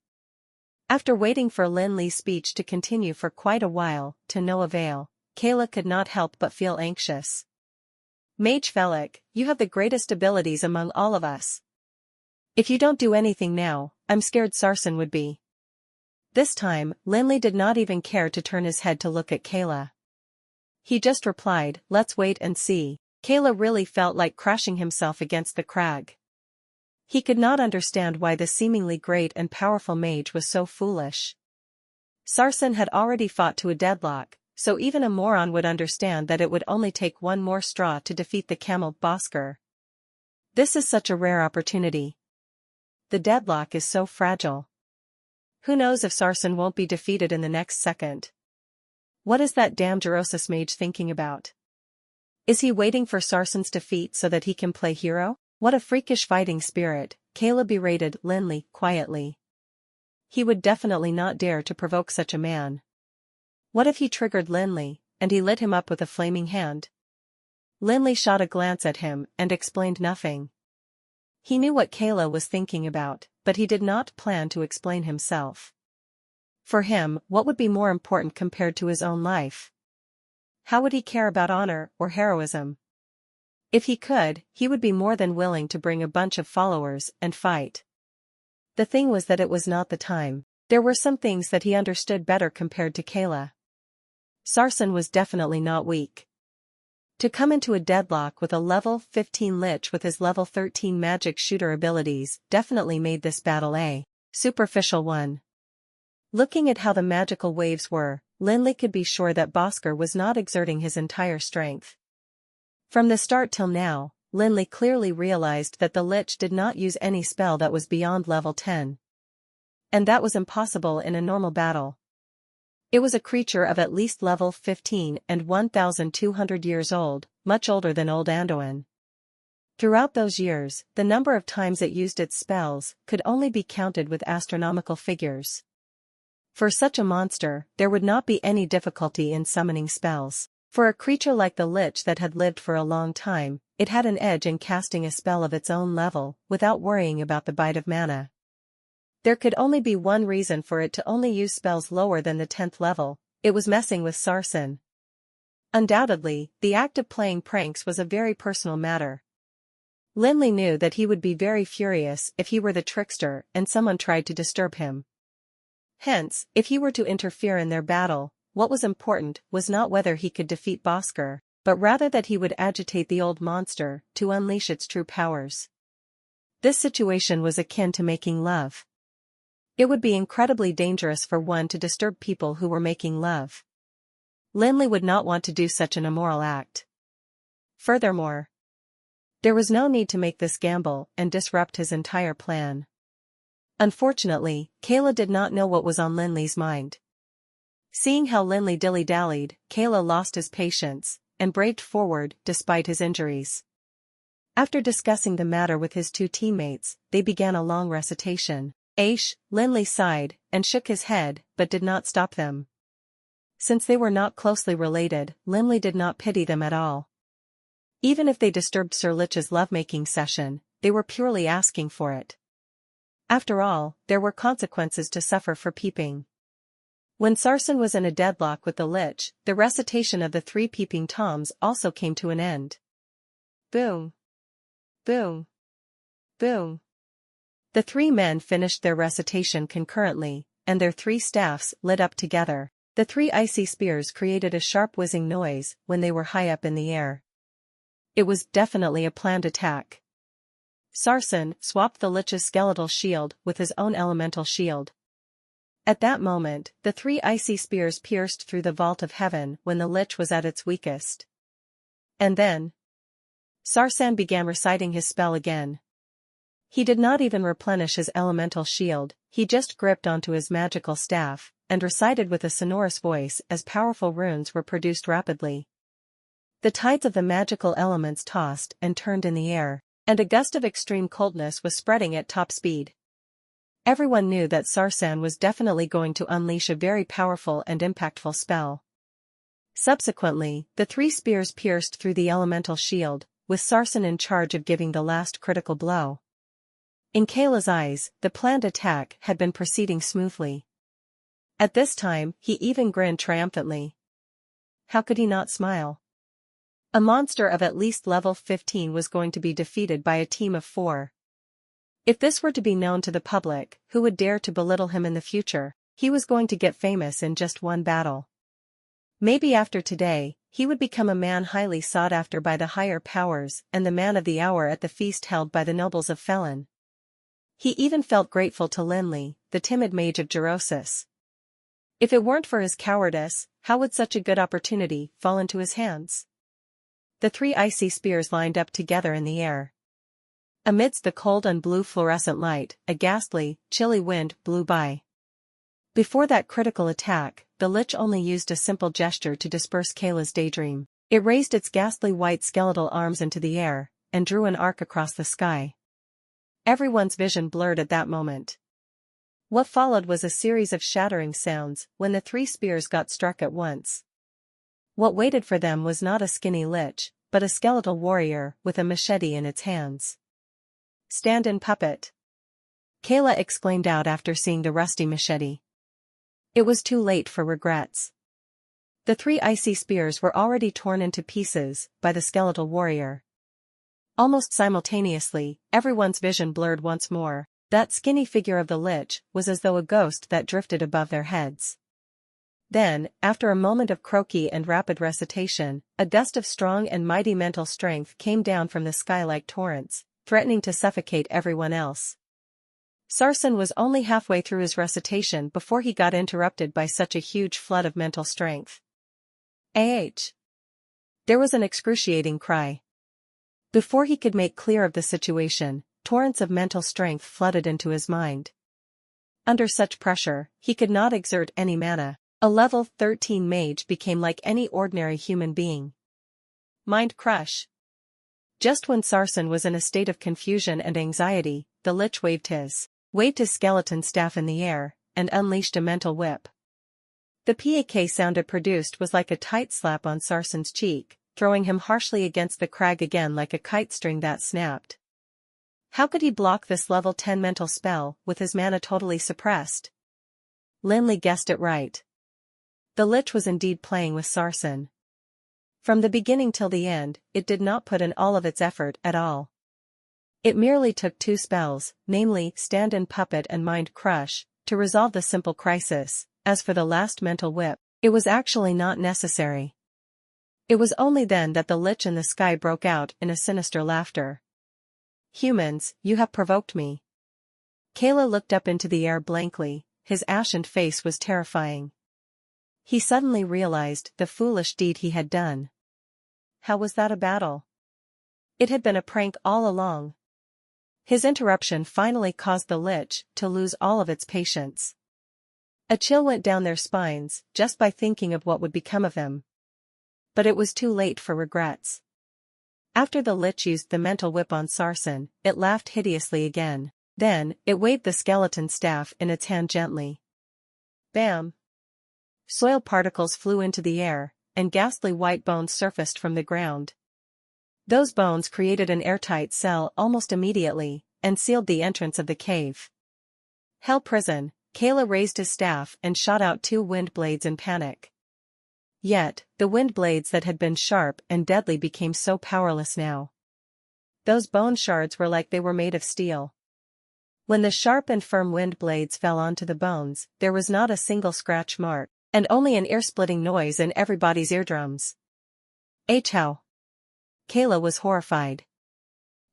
After waiting for Lin Li's speech to continue for quite a while, to no avail, Kayla could not help but feel anxious. "Mage Felik, you have the greatest abilities among all of us. If you don't do anything now, I'm scared Sarsen would be." This time, Lin Li did not even care to turn his head to look at Kayla. He just replied, "Let's wait and see." Kayla really felt like crashing himself against the crag. He could not understand why the seemingly great and powerful mage was so foolish. Sarsen had already fought to a deadlock, so even a moron would understand that it would only take one more straw to defeat the camel Bhaskar. This is such a rare opportunity. The deadlock is so fragile. Who knows if Sarsen won't be defeated in the next second? What is that damn Gerosis mage thinking about? Is he waiting for Sarsen's defeat so that he can play hero? What a freakish fighting spirit, Kayla berated Lin Li quietly. He would definitely not dare to provoke such a man. What if he triggered Lin Li, and he lit him up with a flaming hand? Lin Li shot a glance at him and explained nothing. He knew what Kayla was thinking about, but he did not plan to explain himself. For him, what would be more important compared to his own life? How would he care about honor or heroism? If he could, he would be more than willing to bring a bunch of followers and fight. The thing was that it was not the time. There were some things that he understood better compared to Kayla. Sarsen was definitely not weak. To come into a deadlock with a level 15 Lich with his level 13 magic shooter abilities definitely made this battle a superficial one. Looking at how the magical waves were, Lin Li could be sure that Bhaskar was not exerting his entire strength. From the start till now, Lin Li clearly realized that the Lich did not use any spell that was beyond level 10. And that was impossible in a normal battle. It was a creature of at least level 15 and 1,200 years old, much older than old Anduin. Throughout those years, the number of times it used its spells could only be counted with astronomical figures. For such a monster, there would not be any difficulty in summoning spells. For a creature like the Lich that had lived for a long time, it had an edge in casting a spell of its own level, without worrying about the bite of mana. There could only be one reason for it to only use spells lower than the 10th level: it was messing with Sarsen. Undoubtedly, the act of playing pranks was a very personal matter. Lin Li knew that he would be very furious if he were the trickster and someone tried to disturb him. Hence, if he were to interfere in their battle, what was important was not whether he could defeat Bosker, but rather that he would agitate the old monster to unleash its true powers. This situation was akin to making love. It would be incredibly dangerous for one to disturb people who were making love. Lin Li would not want to do such an immoral act. Furthermore, there was no need to make this gamble and disrupt his entire plan. Unfortunately, Kayla did not know what was on Lin Li's mind. Seeing how Lin Li dilly-dallied, Kayla lost his patience and braved forward despite his injuries. After discussing the matter with his two teammates, they began a long recitation. Aish, Lin Li sighed and shook his head but did not stop them. Since they were not closely related, Lin Li did not pity them at all. Even if they disturbed Sir Lich's lovemaking session, they were purely asking for it. After all, there were consequences to suffer for peeping. When Sarsen was in a deadlock with the Lich, the recitation of the 3 peeping toms also came to an end. Boom. Boom. Boom. The 3 men finished their recitation concurrently, and their 3 staffs lit up together. The 3 icy spears created a sharp whizzing noise when they were high up in the air. It was definitely a planned attack. Sarsen swapped the Lich's skeletal shield with his own elemental shield. At that moment, the 3 icy spears pierced through the vault of heaven when the Lich was at its weakest. And then Sarsen began reciting his spell again. He did not even replenish his elemental shield, he just gripped onto his magical staff and recited with a sonorous voice as powerful runes were produced rapidly. The tides of the magical elements tossed and turned in the air, and a gust of extreme coldness was spreading at top speed. Everyone knew that Sarsen was definitely going to unleash a very powerful and impactful spell. Subsequently, the 3 spears pierced through the elemental shield, with Sarsen in charge of giving the last critical blow. In Kayla's eyes, the planned attack had been proceeding smoothly. At this time, he even grinned triumphantly. How could he not smile? A monster of at least level 15 was going to be defeated by a team of 4. If this were to be known to the public, who would dare to belittle him in the future? He was going to get famous in just one battle. Maybe after today, he would become a man highly sought after by the higher powers and the man of the hour at the feast held by the nobles of Felon. He even felt grateful to Lin Li, the timid mage of Gerosis. If it weren't for his cowardice, how would such a good opportunity fall into his hands? The 3 icy spears lined up together in the air. Amidst the cold and blue fluorescent light, a ghastly, chilly wind blew by. Before that critical attack, the Lich only used a simple gesture to disperse Kayla's daydream. It raised its ghastly white skeletal arms into the air, and drew an arc across the sky. Everyone's vision blurred at that moment. What followed was a series of shattering sounds when the 3 spears got struck at once. What waited for them was not a skinny Lich, but a skeletal warrior with a machete in its hands. Stand-in puppet. Kayla exclaimed out after seeing the rusty machete. It was too late for regrets. The 3 icy spears were already torn into pieces by the skeletal warrior. Almost simultaneously, everyone's vision blurred once more. That skinny figure of the Lich was as though a ghost that drifted above their heads. Then, after a moment of croaky and rapid recitation, a gust of strong and mighty mental strength came down from the sky like torrents, threatening to suffocate everyone else. Sarsen was only halfway through his recitation before he got interrupted by such a huge flood of mental strength. Ah! There was an excruciating cry. Before he could make clear of the situation, torrents of mental strength flooded into his mind. Under such pressure, he could not exert any mana. A level 13 mage became like any ordinary human being. Mind crush. Just when Sarsen was in a state of confusion and anxiety, the Lich waved his skeleton staff in the air, and unleashed a mental whip. The pak sound it produced was like a tight slap on Sarsen's cheek, throwing him harshly against the crag again like a kite string that snapped. How could he block this level 10 mental spell, with his mana totally suppressed? Lin Li guessed it right. The Lich was indeed playing with Sarsen. From the beginning till the end, it did not put in all of its effort at all. It merely took 2 spells, namely Stand-in Puppet and Mind Crush, to resolve the simple crisis. As for the last mental whip, it was actually not necessary. It was only then that the Lich in the sky broke out in a sinister laughter. Humans, you have provoked me. Kayla looked up into the air blankly, his ashen face was terrifying. He suddenly realized the foolish deed he had done. How was that a battle? It had been a prank all along. His interruption finally caused the Lich to lose all of its patience. A chill went down their spines just by thinking of what would become of them. But it was too late for regrets. After the Lich used the mental whip on Sarsen, it laughed hideously again. Then, it waved the skeleton staff in its hand gently. Bam! Soil particles flew into the air, and ghastly white bones surfaced from the ground. Those bones created an airtight cell almost immediately, and sealed the entrance of the cave. Hell prison, Kayla raised his staff and shot out 2 wind blades in panic. Yet, the wind blades that had been sharp and deadly became so powerless now. Those bone shards were like they were made of steel. When the sharp and firm wind blades fell onto the bones, there was not a single scratch mark, and only an ear-splitting noise in everybody's eardrums. How? Kayla was horrified.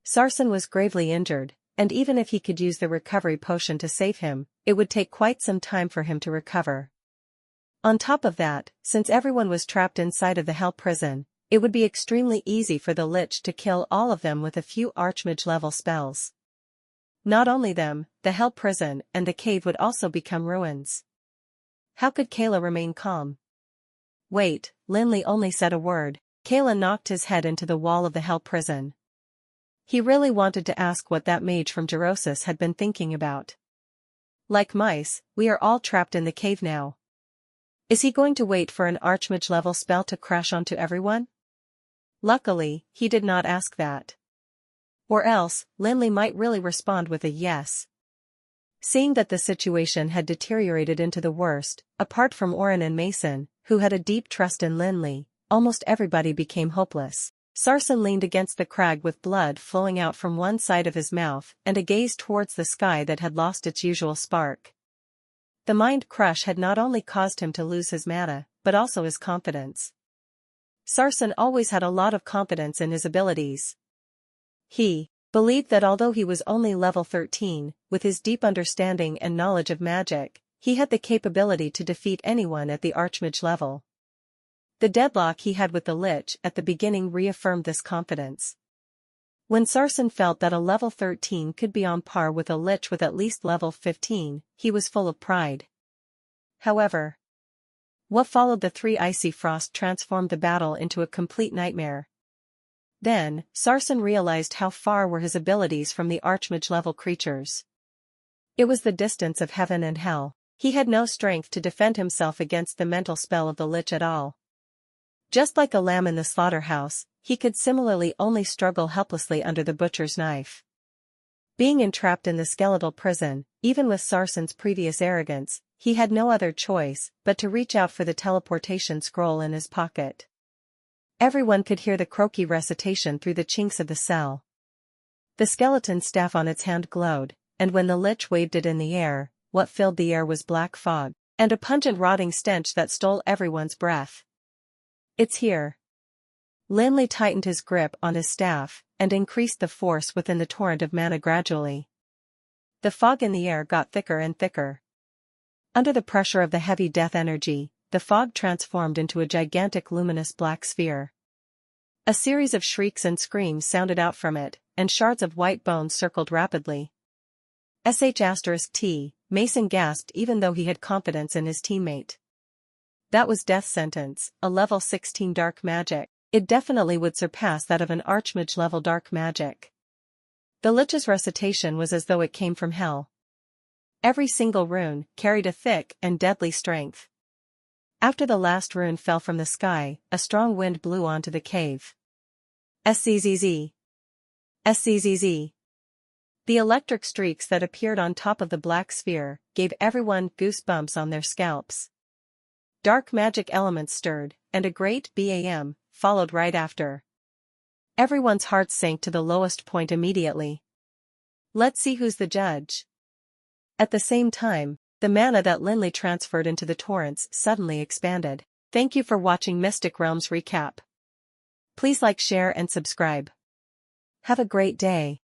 Sarsen was gravely injured, and even if he could use the recovery potion to save him, it would take quite some time for him to recover. On top of that, since everyone was trapped inside of the hell prison, it would be extremely easy for the Lich to kill all of them with a few Archmage-level spells. Not only them, the hell prison and the cave would also become ruins. How could Kayla remain calm? Wait, Lin Li only said a word. Kayla knocked his head into the wall of the hell prison. He really wanted to ask what that mage from Gerosis had been thinking about. Like mice, we are all trapped in the cave now. Is he going to wait for an Archmage-level spell to crash onto everyone? Luckily, he did not ask that. Or else, Lin Li might really respond with a yes. Seeing that the situation had deteriorated into the worst, apart from Oren and Mason, who had a deep trust in Lin Li, almost everybody became hopeless. Sarsen leaned against the crag with blood flowing out from one side of his mouth and a gaze towards the sky that had lost its usual spark. The mind crush had not only caused him to lose his mana, but also his confidence. Sarsen always had a lot of confidence in his abilities. He believed that although he was only level 13, with his deep understanding and knowledge of magic, he had the capability to defeat anyone at the Archmage level. The deadlock he had with the Lich at the beginning reaffirmed this confidence. When Sarsen felt that a level 13 could be on par with a Lich with at least level 15, he was full of pride. However, what followed the 3 icy frost transformed the battle into a complete nightmare. Then, Sarsen realized how far were his abilities from the Archmage-level creatures. It was the distance of heaven and hell. He had no strength to defend himself against the mental spell of the Lich at all. Just like a lamb in the slaughterhouse, he could similarly only struggle helplessly under the butcher's knife. Being entrapped in the skeletal prison, even with Sarsen's previous arrogance, he had no other choice but to reach out for the teleportation scroll in his pocket. Everyone could hear the croaky recitation through the chinks of the cell. The skeleton staff on its hand glowed, and when the Lich waved it in the air, what filled the air was black fog, and a pungent rotting stench that stole everyone's breath. It's here. Lin Li tightened his grip on his staff, and increased the force within the torrent of mana gradually. The fog in the air got thicker and thicker. Under the pressure of the heavy death energy, the fog transformed into a gigantic luminous black sphere. A series of shrieks and screams sounded out from it, and shards of white bones circled rapidly. *T, Mason gasped even though he had confidence in his teammate. That was death sentence, a level 16 dark magic. It definitely would surpass that of an Archmage-level dark magic. The Lich's recitation was as though it came from hell. Every single rune carried a thick and deadly strength. After the last rune fell from the sky, a strong wind blew onto the cave. Szzz. Szzz. The electric streaks that appeared on top of the black sphere gave everyone goosebumps on their scalps. Dark magic elements stirred, and a great BAM followed right after. Everyone's hearts sank to the lowest point immediately. Let's see who's the judge. At the same time, the mana that Lin Li transferred into the torrents suddenly expanded. Thank you for watching Mystic Realms Recap. Please like, share and subscribe. Have a great day.